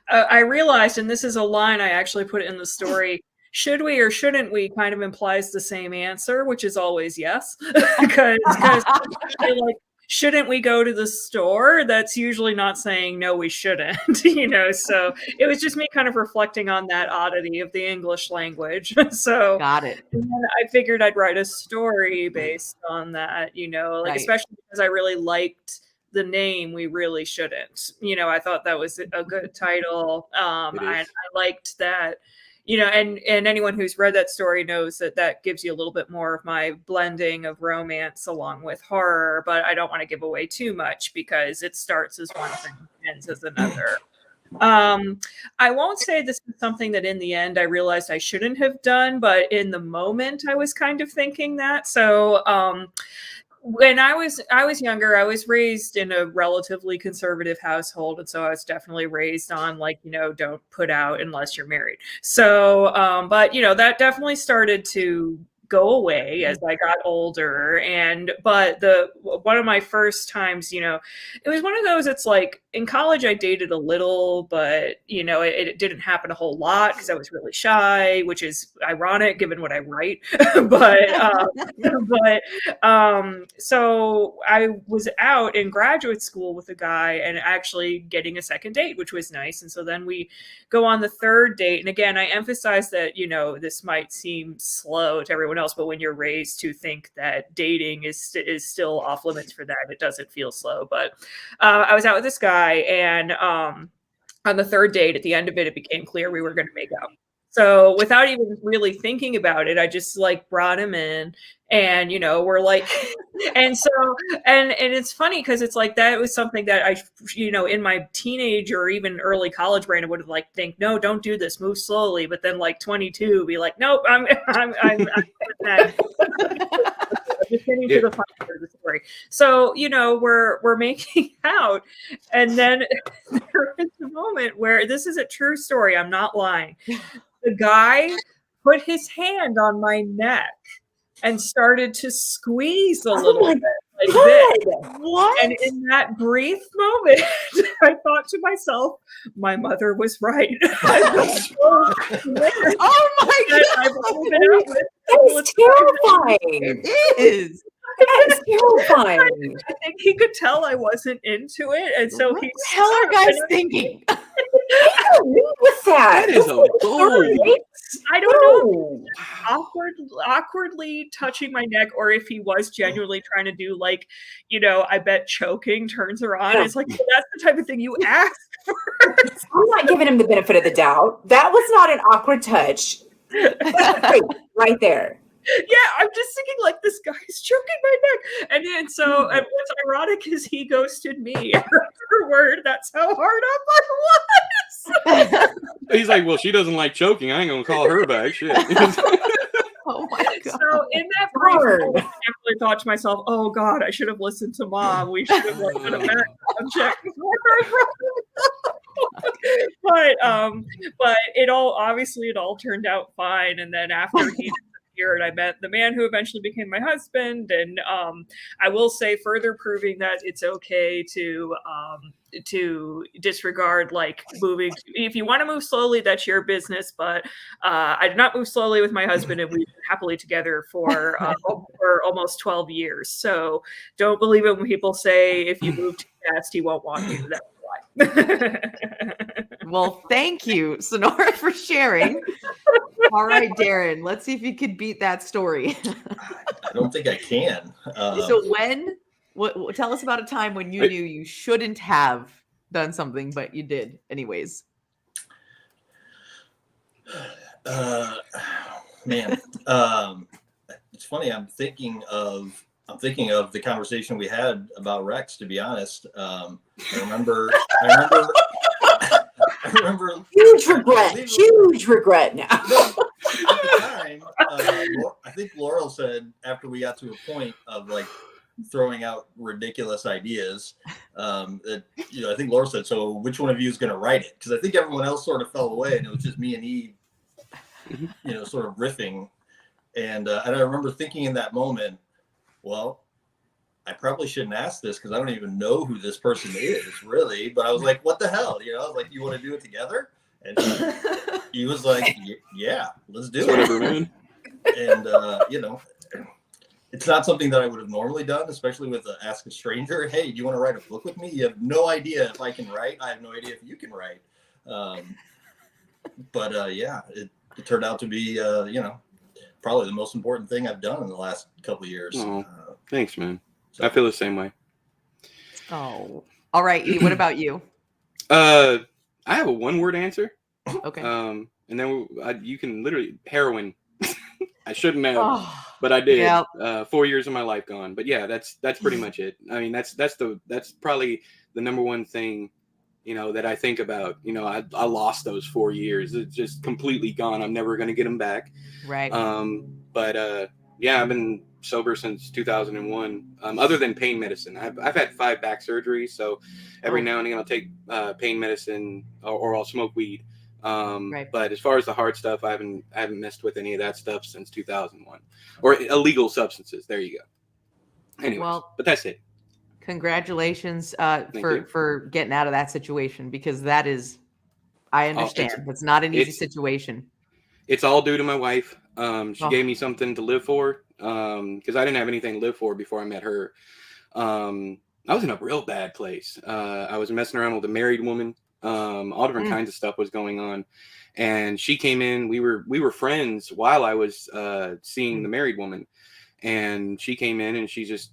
I realized, and this is a line I actually put in the story, should we or shouldn't we kind of implies the same answer, which is always yes. Because like, shouldn't we go to the store? That's usually not saying no, we shouldn't, so it was just me kind of reflecting on that oddity of the English language. So got it. And then I figured I'd write a story based on that, right. Especially because I really liked the name We Really Shouldn't. I thought that was a good title. I liked that. And anyone who's read that story knows that gives you a little bit more of my blending of romance along with horror, but I don't want to give away too much because it starts as one thing and ends as another. I won't say this is something that in the end I realized I shouldn't have done, but in the moment I was kind of thinking that. So, when I was younger, I was raised in a relatively conservative household. And so I was definitely raised on don't put out unless you're married. So, but that definitely started to go away as I got older. But one of my first times, it was one of those, it's like in college I dated a little, but it didn't happen a whole lot because I was really shy, which is ironic given what I write. So I was out in graduate school with a guy and actually getting a second date, which was nice. And so then we go on the third date. And again, I emphasize that, this might seem slow to everyone else, but when you're raised to think that dating is still off limits for that, it doesn't feel slow. But I was out with this guy, and on the third date, at the end of it, it became clear we were going to make out. So without even really thinking about it, I just brought him in, and we're like, and it's funny because it's like that was something that I, in my teenage or even early college brain, I would have think, no, don't do this, move slowly. But then 22, be like, nope, I'm just getting to the fun part of the story. So we're making out, and then there is a moment where this is a true story. I'm not lying. The guy put his hand on my neck and started to squeeze a little bit like this. What? And in that brief moment, I thought to myself, my mother was right. Oh my God. That's terrifying. It is. That's terrifying. I think he could tell I wasn't into it. And so what the hell are guys thinking? with that. That is a goal. I don't know. Awkwardly touching my neck, or if he was genuinely trying to do like, I bet choking turns her on. It's like, well, that's the type of thing you ask for. I'm not giving him the benefit of the doubt. That was not an awkward touch. That's great, right there. Yeah, I'm just thinking like this guy's choking my neck, and then and what's ironic is he ghosted me afterward. That's how hard up I was. He's like, well, she doesn't like choking. I ain't gonna call her back. Shit. Oh my God. So in that brief moment, I definitely thought to myself, "Oh God, I should have listened to Mom. We should have done a background check before but it all turned out fine. And then after he disappeared, I met the man who eventually became my husband, and I will say, further proving that it's okay to disregard like moving. If you want to move slowly, that's your business. But I did not move slowly with my husband, and we've been happily together for almost 12 years. So don't believe it when people say if you move too fast, he won't want you. That's why. Well, thank you, Sonora, for sharing. All right, Daron, let's see if you could beat that story. I don't think I can. So tell us about a time when you knew you shouldn't have done something, but you did anyways. Man, it's funny. I'm thinking of the conversation we had about Rex. To be honest, I remember. Huge regret now. At the time, I think Laurel said after we got to a point of like throwing out ridiculous ideas, that I think Laurel said, "So which one of you is going to write it?" Because I think everyone else sort of fell away, and it was just me and he, sort of riffing. And I remember thinking in that moment, well, I probably shouldn't ask this because I don't even know who this person is, really. But I was like, what the hell? I was like, you want to do it together? And he was like, yeah, let's do it. Whatever, man. And, it's not something that I would have normally done, especially with Ask a Stranger. Hey, do you want to write a book with me? You have no idea if I can write. I have no idea if you can write. But it turned out to be, probably the most important thing I've done in the last couple of years. Oh, thanks, man. I feel the same way. Oh, all right. E, what about you? I have a one-word answer. Okay. And then you can literally heroin. I shouldn't have, but I did. Yep. 4 years of my life gone. But yeah, that's pretty much it. I mean, that's probably the number one thing, that I think about. I lost those 4 years. It's just completely gone. I'm never going to get them back. Right. But I've been sober since 2001. Other than pain medicine, I've had 5 back surgeries. So every now and then I'll take pain medicine or I'll smoke weed. Right. But as far as the hard stuff, I haven't messed with any of that stuff since 2001, or illegal substances. There you go. Anyway, but that's it. Congratulations for getting out of that situation, because that is, I understand, it's not an easy situation. It's all due to my wife. She gave me something to live for, because I didn't have anything to live for before I met her. I was in a real bad place. I was messing around with a married woman. All different kinds of stuff was going on, and she came in. We were friends while I was seeing the married woman, and she came in and she just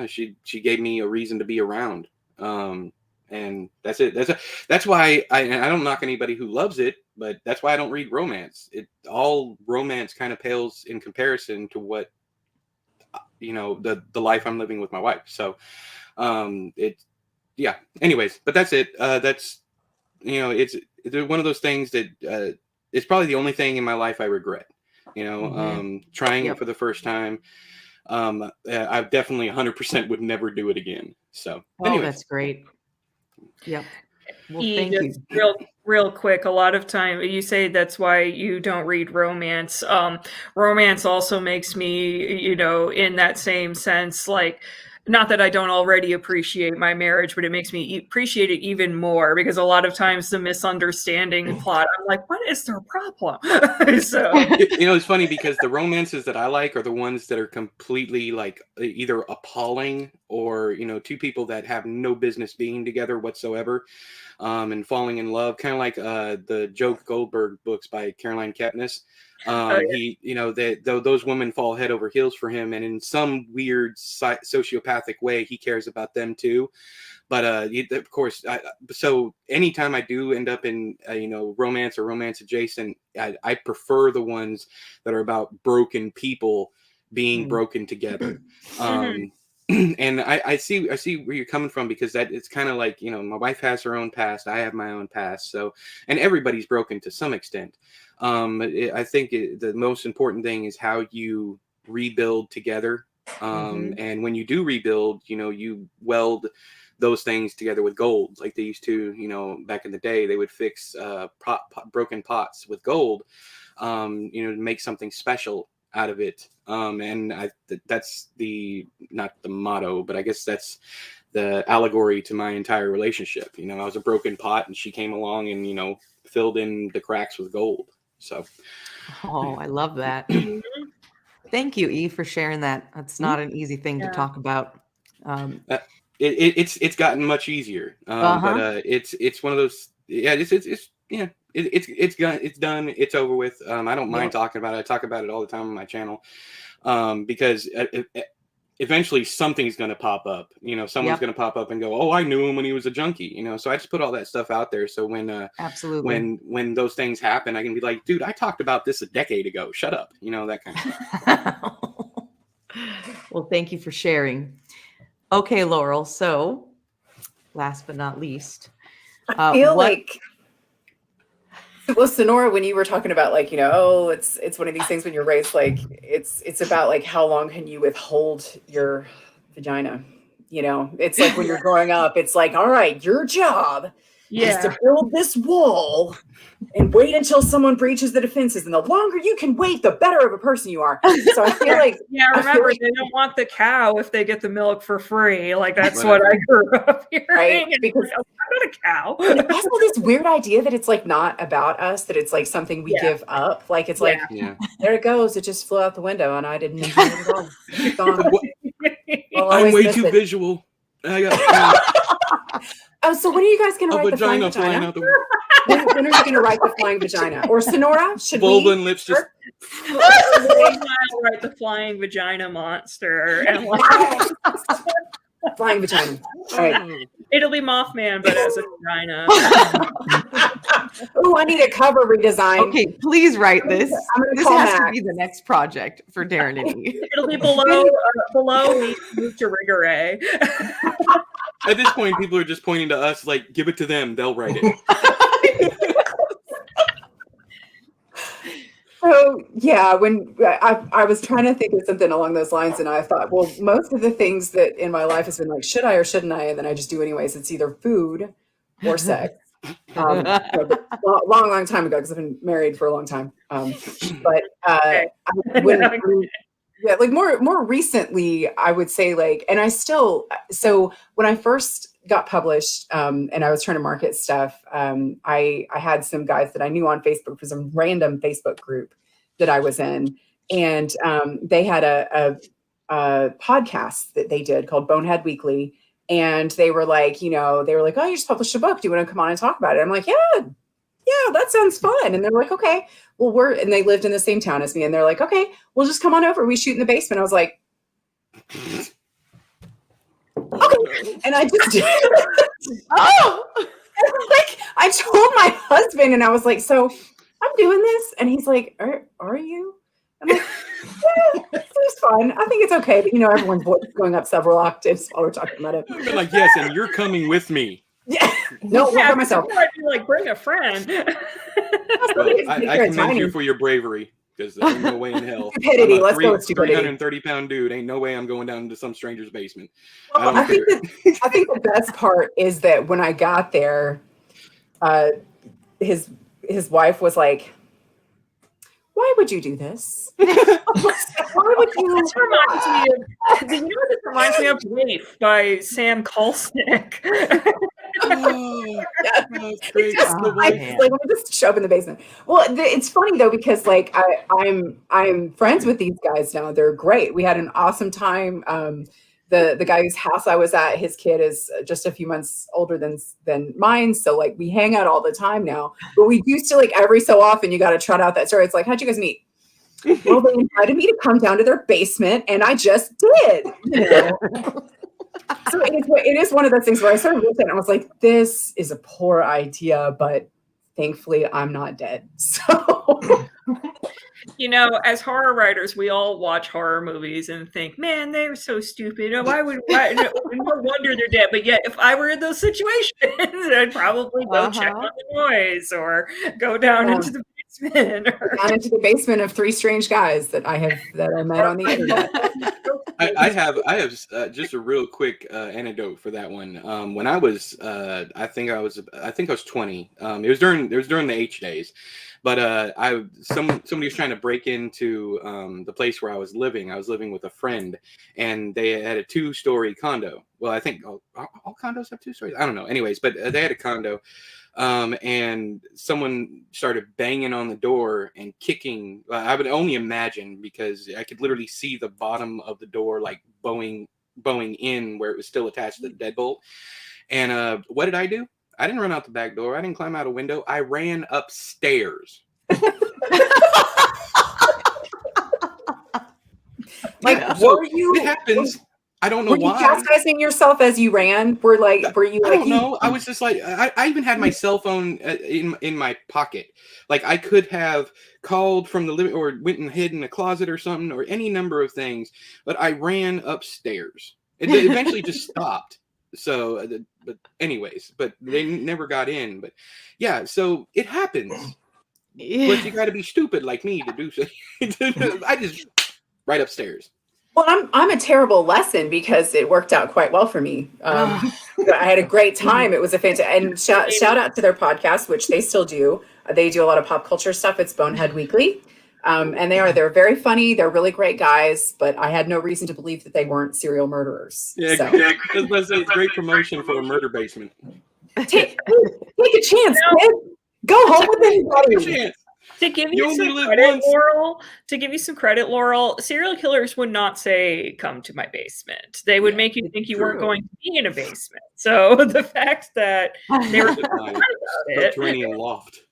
she gave me a reason to be around, and that's it. That's why I don't knock anybody who loves it, but that's why I don't read romance. All romance kind of pales in comparison to what the life I'm living with my wife. So yeah. Anyways, but that's it. That's it's one of those things that it's probably the only thing in my life I regret. Trying it for the first time. I definitely 100% would never do it again. So, anyways. That's great. Yep. Well, thank you. Real quick, a lot of time you say that's why you don't read romance. Romance also makes me, in that same sense, like, not that I don't already appreciate my marriage, but it makes me appreciate it even more, because a lot of times the misunderstanding plot, I'm like, what is their problem? So it's funny because the romances that I like are the ones that are completely like either appalling or, you know, two people that have no business being together whatsoever, and falling in love, kind of like the Joe Goldberg books by Caroline Kepnes. He, you know, those women fall head over heels for him, and in some weird sociopathic way, he cares about them too. But of course, so anytime I do end up in you know, romance or romance adjacent, I prefer the ones that are about broken people being broken together. And I see where you're coming from, because that it's kind of like, you know, my wife has her own past, I have my own past, so, and everybody's broken to some extent. I think the most important thing is how you rebuild together. And when you do rebuild, you know, you weld those things together with gold, like they used to, you know, back in the day. They would fix broken pots with gold, you know, to make something special out of it. And that's not the motto, but I guess that's the allegory to my entire relationship. You know, I was a broken pot, and she came along and, you know, filled in the cracks with gold. So, oh, I love that. Thank you, Eve, for sharing that. That's not an easy thing to talk about. It's gotten much easier, but it's one of those. Yeah, it's done. It's over with. I don't mind talking about it. I talk about it all the time on my channel, because eventually something's going to pop up. You know, someone's going to pop up and go, "Oh, I knew him when he was a junkie." You know, so I just put all that stuff out there. So when absolutely, when those things happen, I can be like, "Dude, I talked about this a decade ago. Shut up." You know, that kind of stuff. Well, thank you for sharing. Okay, Laurel. So, last but not least, I feel like, well, Sonora, when you were talking about, like, you know, oh, it's one of these things when you're raised, like it's about like how long can you withhold your vagina? You know, it's like when you're growing up, it's like, all right, your job is to build this wall and wait until someone breaches the defenses. And the longer you can wait, the better of a person you are. So I feel like, remember, they don't want the cow if they get the milk for free. Like, that's what I grew up hearing. Right? Because I'm not a cow. And also this weird idea that it's like not about us, that it's like something we give up. Like, it's like, there it goes. It just flew out the window and I didn't enjoy it at all. It's gone. I'm way too visual. I got. Oh, so when are you guys going to write the flying vagina? When are you going to write the flying vagina? Or Sonora? Should Vulva and lips just. I'll write the flying vagina monster. And flying vagina. All right. It'll be Mothman, but as a vagina. Oh, I need a cover redesign. Okay, please write this. This has to be the next project for Daron and Eve. It'll be below me to Rigore. At this point, people are just pointing to us, like, give it to them. They'll write it. So, yeah, when I was trying to think of something along those lines, and I thought, well, most of the things that in my life has been like, should I or shouldn't I? And then I just do anyways. It's either food or sex. Long time ago, because I've been married for a long time. Like more recently, I would say, like, and I still, so when I first got published, and I was trying to market stuff, I had some guys that I knew on Facebook for some random Facebook group that I was in, and they had a podcast that they did called Bonehead Weekly, and they were like, oh, you just published a book. Do you want to come on and talk about it? I'm like, yeah, that sounds fun. And they're like, okay, well, and they lived in the same town as me. And they're like, okay, we'll just come on over. We shoot in the basement. I was like, okay. And I just did. Like, I told my husband, and I was like, so I'm doing this. And he's like, are you? I'm like, yeah, it's fun. I think it's okay. But, everyone's voice is going up several octaves while we're talking about it. You're like, yes, and you're coming with me. Yeah. No, yeah, for myself. I'd be like, bring a friend. Well, I commend you for your bravery, because there's no way in hell. Stupidity. Let's go with stupidity. 330-pound dude. Ain't no way I'm going down into some stranger's basement. Well, I think the best part is that when I got there, his wife was like, why would you do this? Why would you? This reminds me of Leaf by Sam Kolsnick. Oh, that's great. Let me just show up in the basement. Well, it's funny though, because like I'm friends with these guys now. They're great. We had an awesome time. the guy whose house I was at, his kid is just a few months older than mine. So like we hang out all the time now. But we used to, like, every so often you got to trot out that story. It's like, how'd you guys meet? Well, they invited me to come down to their basement, and I just did. You know? So it is one of those things where I started looking and I was like, this is a poor idea, but thankfully I'm not dead. So You know, as horror writers, we all watch horror movies and think, man, they're so stupid. No wonder they're dead. But yet, if I were in those situations, I'd probably go check on the noise or go down into the basement. Down into the basement of three strange guys that I met on the internet. I have just a real quick anecdote for that one. When I was, I think I was 20. It was during the H days, but somebody was trying to break into the place where I was living. I was living with a friend, and they had a 2-story condo. Well, I think all condos have 2 stories. I don't know. Anyways, but they had a condo. And someone started banging on the door and kicking. I would only imagine, because I could literally see the bottom of the door like bowing in where it was still attached to the deadbolt. And what did I do? I didn't run out the back door. I didn't climb out a window. I ran upstairs. Like, yeah, so were you? It happens. I don't know why. Were you chastising yourself as you ran? Were you I don't know. I was just like, I even had my cell phone in my pocket. Like, I could have called from the living or went and hid in a closet or something, or any number of things. But I ran upstairs. It eventually just stopped. So, but they never got in. But yeah, so it happens. Yeah. But you got to be stupid like me to do so. I just right upstairs. Well, I'm a terrible lesson because it worked out quite well for me. I had a great time. It was a fantastic, and shout out to their podcast, which they still do. They do a lot of pop culture stuff. It's Bonehead Weekly. And they're very funny. They're really great guys, but I had no reason to believe that they weren't serial murderers. Yeah, so. It was a great promotion for a murder basement. Take a chance, kid. Go home with anybody. To give you some credit, Laurel, serial killers would not say, come to my basement. They would make you think you weren't going to be in a basement. So the fact that they were subterranean loft.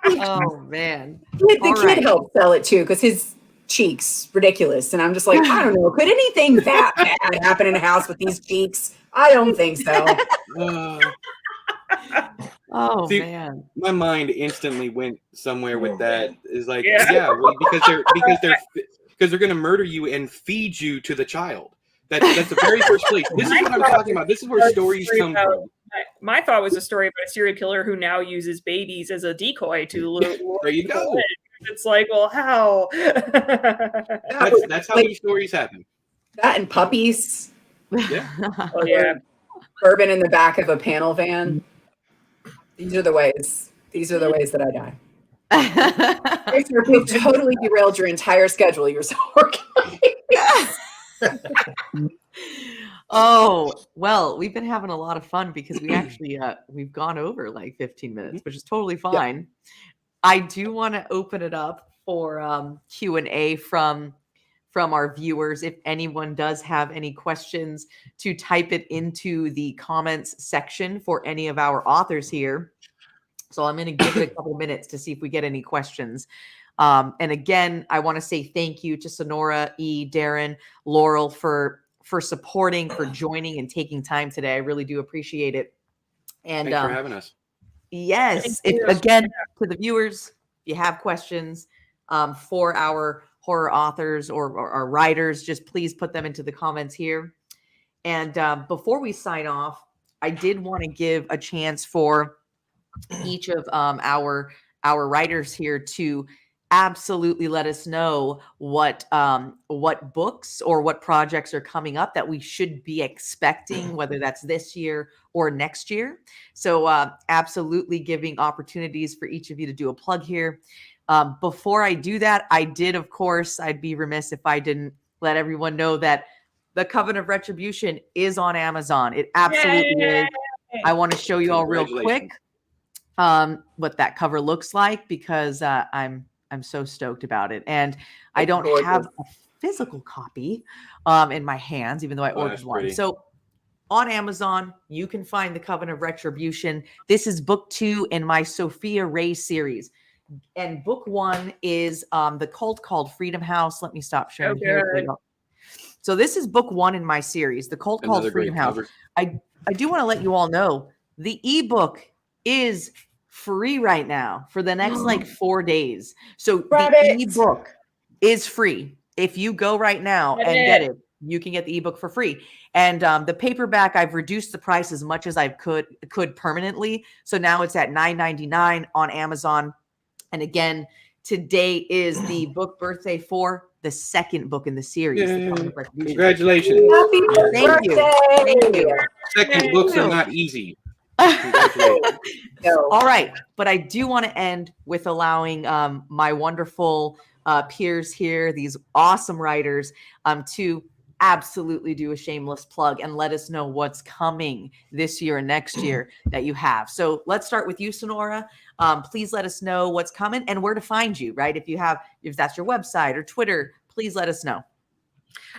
Oh, man. The kid helped sell it, too, because his cheeks, ridiculous. And I'm just like, I don't know. Could anything that bad happen in a house with these cheeks? I don't think so. Oh, see, man. My mind instantly went somewhere with that. Is like, because they're going to murder you and feed you to the child. That's the very first place. This is what I'm talking about. This is where stories come from. My thought was a story about a serial killer who now uses babies as a decoy to lure. There you go. It's like, well, how? That's how these stories happen. That and puppies. Yeah. Oh, yeah. Bourbon in the back of a panel van. These are the ways that I die. We've totally derailed your entire schedule. You're so organized. Oh, well, we've been having a lot of fun because we actually we've gone over like 15 minutes, which is totally fine. Yep. I do want to open it up for Q&A from our viewers. If anyone does have any questions, to type it into the comments section for any of our authors here. So I'm going to give it a couple minutes to see if we get any questions. And again, I want to say thank you to Sonora, Daron, Laurel for supporting, for joining and taking time today. I really do appreciate it. And thanks for having us. Yes. Again, to the viewers, if you have questions for our horror authors or our writers, just please put them into the comments here. And before we sign off, I did want to give a chance for each of our writers here to absolutely let us know what books or what projects are coming up that we should be expecting, whether that's this year or next year. So absolutely giving opportunities for each of you to do a plug here. Before I do that, I did, of course, I'd be remiss if I didn't let everyone know that The Coven of Retribution is on Amazon. It absolutely is. I want to show you all real quick what that cover looks like, because I'm so stoked about it. And I don't have a physical copy in my hands, even though I ordered that's one. pretty. So on Amazon, you can find The Covenant of Retribution. This is book 2 in my Sophia Ray series. And book 1 is the cult called Freedom House. Let me stop sharing here. There we go. So this is book 1 in my series, The Cult Another Called Freedom great House. cover. I do want to let you all know the ebook is free right now for the next like 4 days. So Grab the it. ebook is free. If you go right now and get it, you can get the ebook for free. And the paperback, I've reduced the price as much as I could permanently. So now it's at $9.99 on Amazon. And again, today is the book birthday for the second book in the series. The Covenant of Retribution. Congratulations. Happy Thank you. birthday! Thank you. Second books are not easy. Congratulations. No. All right. But I do want to end with allowing my wonderful peers here, these awesome writers, to absolutely do a shameless plug and let us know what's coming this year and next year that you have. So let's start with you, Sonora. Please let us know what's coming and where to find you, right? If that's your website or Twitter, please let us know.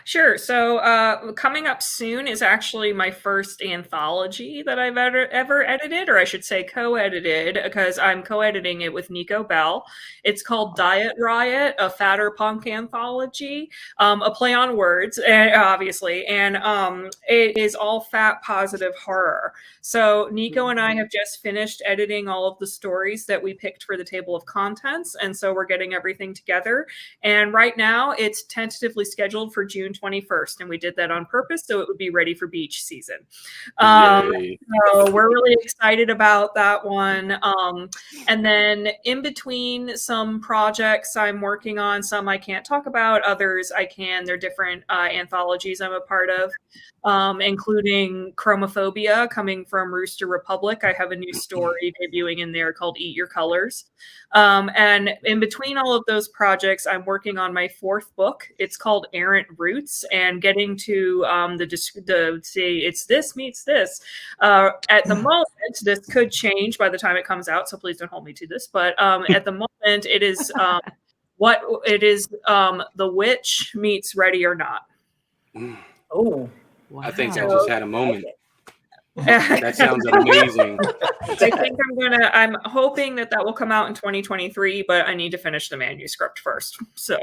Sure. So coming up soon is actually my first anthology that I've ever edited, or I should say co-edited, because I'm co-editing it with Nico Bell. It's called Diet Riot, a fatter punk anthology, a play on words, obviously, and it is all fat positive horror. So Nico and I have just finished editing all of the stories that we picked for the table of contents, and so we're getting everything together. And right now, it's tentatively scheduled for June 21st, and we did that on purpose so it would be ready for beach season. So we're really excited about that one. And then in between some projects I'm working on, some I can't talk about, others I can. They're different anthologies I'm a part of, including Chromophobia coming from Rooster Republic. I have a new story debuting in there called Eat Your Colors. And in between all of those projects, I'm working on my 4th book. It's called Errant Roots, and getting to say it's this meets this. At the moment, this could change by the time it comes out, so please don't hold me to this. But at the moment, it is The Witch meets Ready or Not. Oh, Wow. I think I just had a moment. That sounds amazing. I think I'm hoping that will come out in 2023, but I need to finish the manuscript first. So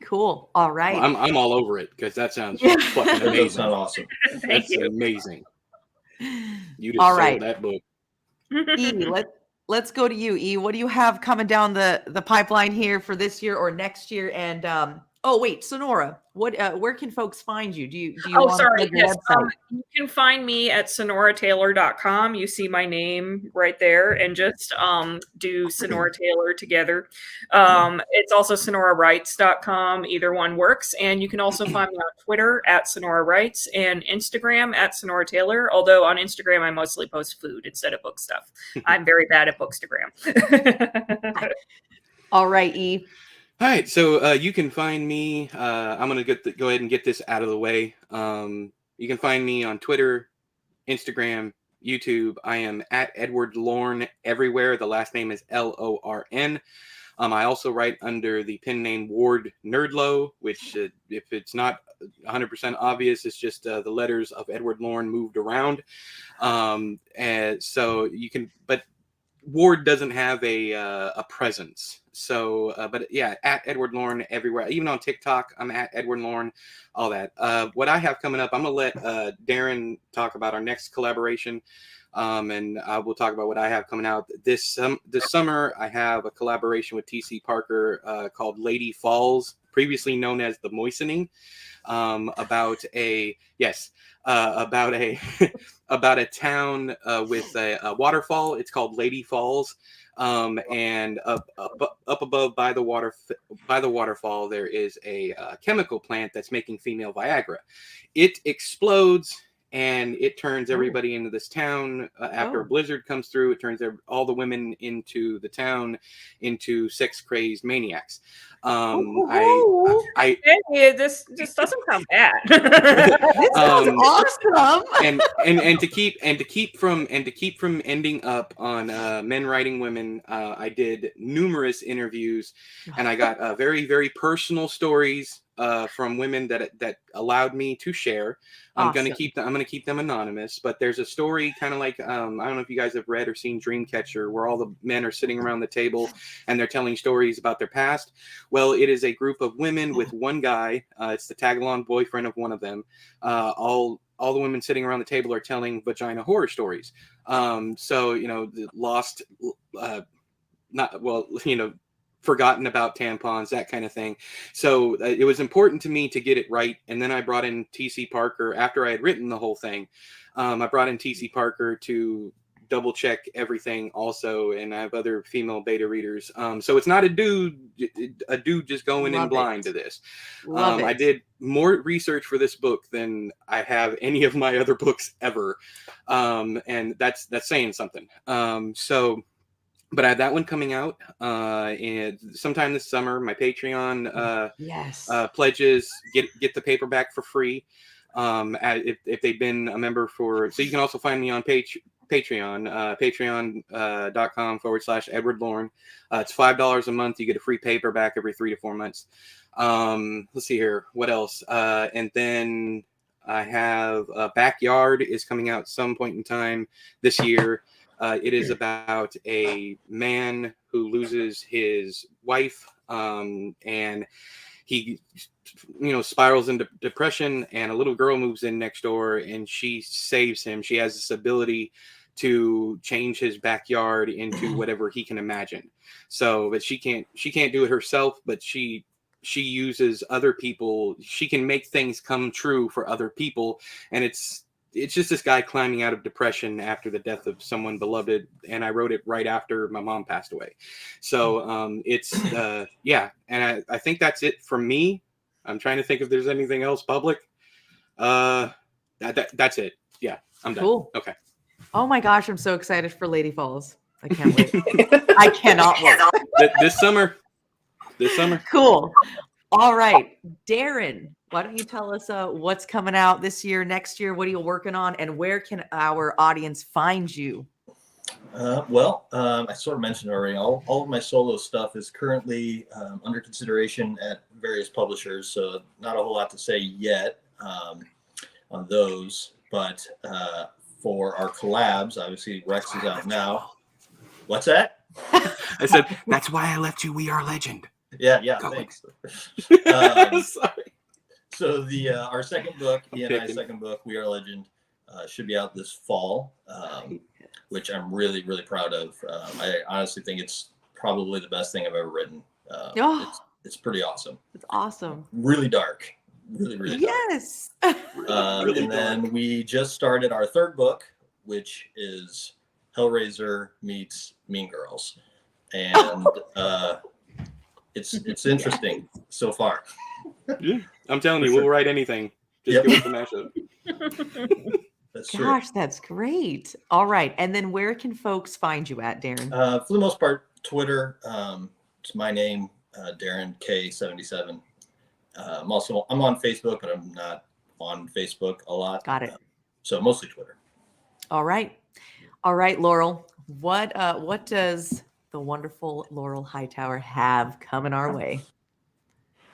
cool. All right. Well, I'm all over it because that sounds fucking That does amazing. sound awesome. Thank That's you. amazing. You just All sold right. that book. E, let's go to you. E, what do you have coming down the pipeline here for this year or next year? And oh wait, Sonora, where can folks find you? Do you want to plug your website? You can find me at sonorataylor.com. You see my name right there, and just do Sonora Taylor together. It's also sonorarights.com. Either one works. And you can also find me on Twitter at Sonora Rights and Instagram at Sonora Taylor. Although on Instagram, I mostly post food instead of book stuff. I'm very bad at Bookstagram. All right, E. All right, so you can find me. I'm gonna go ahead and get this out of the way. You can find me on Twitter, Instagram, YouTube. I am at Edward Lorn everywhere. The last name is Lorn. I also write under the pen name Ward Nerdlow, which, if it's not 100% obvious, it's just the letters of Edward Lorn moved around. And so you can, but Ward doesn't have a presence. So, but yeah, at Edward Lorn everywhere. Even on TikTok, I'm at Edward Lorn, all that. What I have coming up, I'm going to let Daron talk about our next collaboration. And I will talk about what I have coming out this summer. I have a collaboration with TC Parker called Lady Falls, previously known as The Moistening, about a about a town with a waterfall. It's called Lady Falls, and up above by the waterfall there is a chemical plant that's making female Viagra. It explodes and it turns everybody into this town. After a blizzard comes through, it turns all the women into the town into sex crazed maniacs. Hey, this doesn't sound bad. This sounds awesome. and to keep from ending up on men writing women, I did numerous interviews, and I got very, very personal stories from women that allowed me to share. I'm gonna keep them anonymous, but there's a story kind of like I don't know if you guys have read or seen Dreamcatcher, where all the men are sitting around the table and they're telling stories about their past. Well, it is a group of women with one guy. It's the tag-along boyfriend of one of them. All the women sitting around the table are telling vagina horror stories. So the lost, forgotten about tampons, that kind of thing. So it was important to me to get it right. And then I brought in T.C. Parker after I had written the whole thing. I brought in T.C. Parker to double check everything also. And I have other female beta readers. So it's not a dude just going in blind to this. I did more research for this book than I have any of my other books ever. And that's saying something. But I have that one coming out and sometime this summer. My Patreon pledges get the paperback for free. If they've been a member so you can also find me on Patreon, patreon.com/Edward Lorn. It's $5 a month. You get a free paperback every 3 to 4 months. Let's see here. What else? And then I have Backyard is coming out some point in time this year. It is about a man who loses his wife, and he, spirals into depression, and a little girl moves in next door and she saves him. She has this ability to change his backyard into whatever he can imagine. So, but she can't do it herself, but she uses other people. She can make things come true for other people. And it's just this guy climbing out of depression after the death of someone beloved. And I wrote it right after my mom passed away. So and I think that's it for me. I'm trying to think if there's anything else public. That's it. Yeah, I'm done. Cool. Okay. Oh my gosh, I'm so excited for Lady Falls. I can't wait. I cannot wait. This summer. Cool. All right, Daron, why don't you tell us what's coming out this year, next year? What are you working on, and where can our audience find you? I sort of mentioned already, all of my solo stuff is currently under consideration at various publishers, so not a whole lot to say yet on those. But for our collabs, obviously Rex is out now. What's that? I said, that's why I left you We Are Legend. Yeah, thanks. Sorry. So our second book, E&I's second book, We Are Legend, should be out this fall, which I'm really, really proud of. I honestly think it's probably the best thing I've ever written. It's pretty awesome. It's awesome. Really dark. Really, really dark. Yes. And then we just started our third book, which is Hellraiser meets Mean Girls. And it's interesting so far. Yeah, I'm telling you, we'll write anything. Just give us the mashup. That's Gosh, true. that's great. All right. And then where can folks find you at, Daron? For the most part, Twitter. It's my name, Daron K77. I'm on Facebook, but I'm not on Facebook a lot. Got it. So mostly Twitter. All right, Laurel. What does the wonderful Laurel Hightower have coming our way?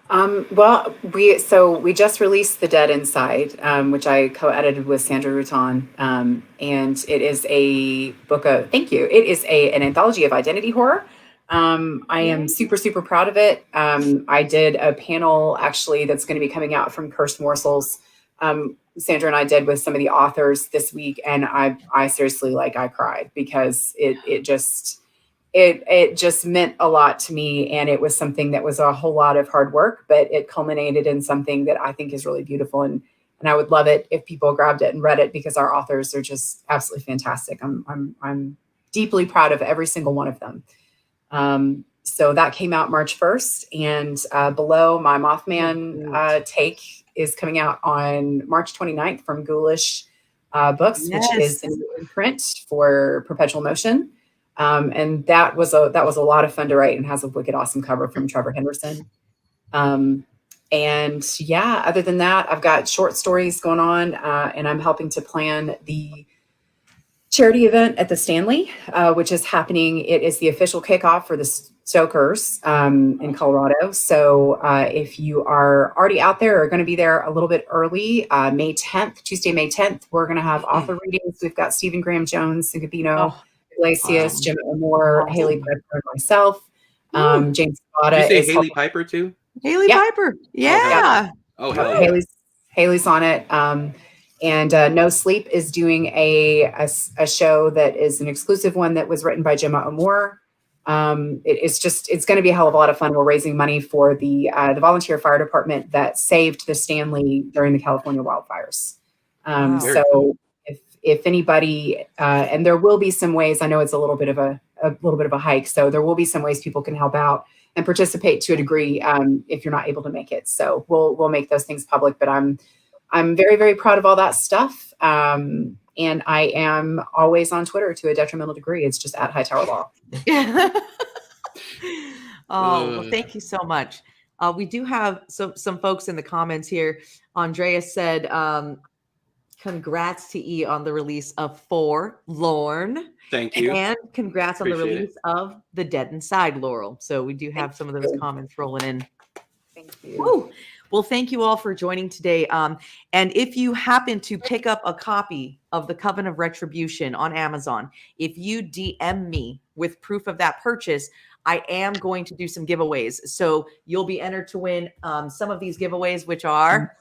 We just released The Dead Inside, which I co-edited with Sandra Rutan, and it is a book of It is an anthology of identity horror. I am super, super proud of it. I did a panel actually that's going to be coming out from Cursed Morsels. Sandra and I did with some of the authors this week, and I seriously I cried because it just meant a lot to me, and it was something that was a whole lot of hard work, but it culminated in something that I think is really beautiful, and I would love it if people grabbed it and read it because our authors are just absolutely fantastic. I'm deeply proud of every single one of them. So that came out March 1st, and Below, my Mothman take is coming out on March 29th from Ghoulish. books, which is in print for Perpetual Motion. And that was a lot of fun to write and has a wicked awesome cover from Trevor Henderson. And yeah, other than that, I've got short stories going on, and I'm helping to plan the charity event at the Stanley, which is happening. It is the official kickoff for the Stokers in Colorado. So if you are already out there or going to be there a little bit early, Tuesday, May 10th, we're going to have author readings. We've got Stephen Graham Jones, Gabino, Iglesias, Jim Moore, Haley Piper, and myself. James Spada. Did you say Haley Piper too? Haley Piper. Yeah. Oh, hell yeah. Haley's on it. And No Sleep is doing a show that is an exclusive one that was written by Gemma Moore. It's going to be a hell of a lot of fun. We're raising money for the volunteer fire department that saved the Stanley during the California wildfires. So if anybody, and there will be some ways, I know it's a little bit of a hike. So there will be some ways people can help out and participate to a degree if you're not able to make it. So we'll make those things public, but I'm very, very proud of all that stuff. And I am always on Twitter to a detrimental degree. It's just at Hightower Law. Well, thank you so much. We do have some folks in the comments here. Andrea said, congrats to E on the release of 4 Lorn. Thank you. And congrats on the release of The Dead Inside, Laurel. So we do have some of those comments rolling in. Thank you. Woo. Well, thank you all for joining today. And if you happen to pick up a copy of The Coven of Retribution on Amazon, if you DM me with proof of that purchase, I am going to do some giveaways. So you'll be entered to win some of these giveaways, which are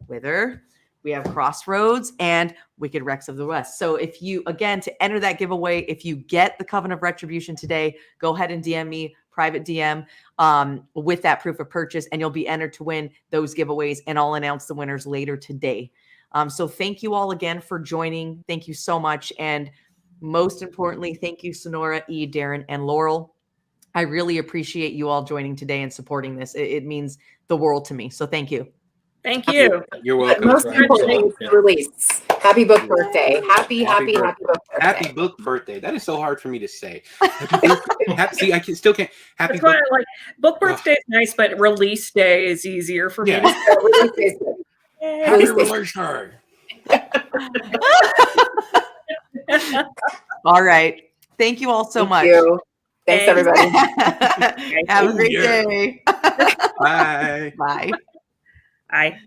Wither, we have Crossroads, and Wicked Rex of the West. So if you, again, to enter that giveaway, if you get The Coven of Retribution today, go ahead and DM me, private DM, with that proof of purchase, and you'll be entered to win those giveaways, and I'll announce the winners later today. So thank you all again for joining. Thank you so much. And most importantly, thank you, Sonora, E, Daron, and Laurel. I really appreciate you all joining today and supporting this. It means the world to me. So thank you. Thank you. You're welcome. Most importantly, release. Happy book birthday. Happy book birthday. Happy book birthday. That is so hard for me to say. See, I still can't. Happy That's book. why I like book birthday is nice, but release day is easier for me. Yeah. Happy release day. All right. Thank you all so much. Thanks, everybody. Have a great day. Bye. Bye. Bye.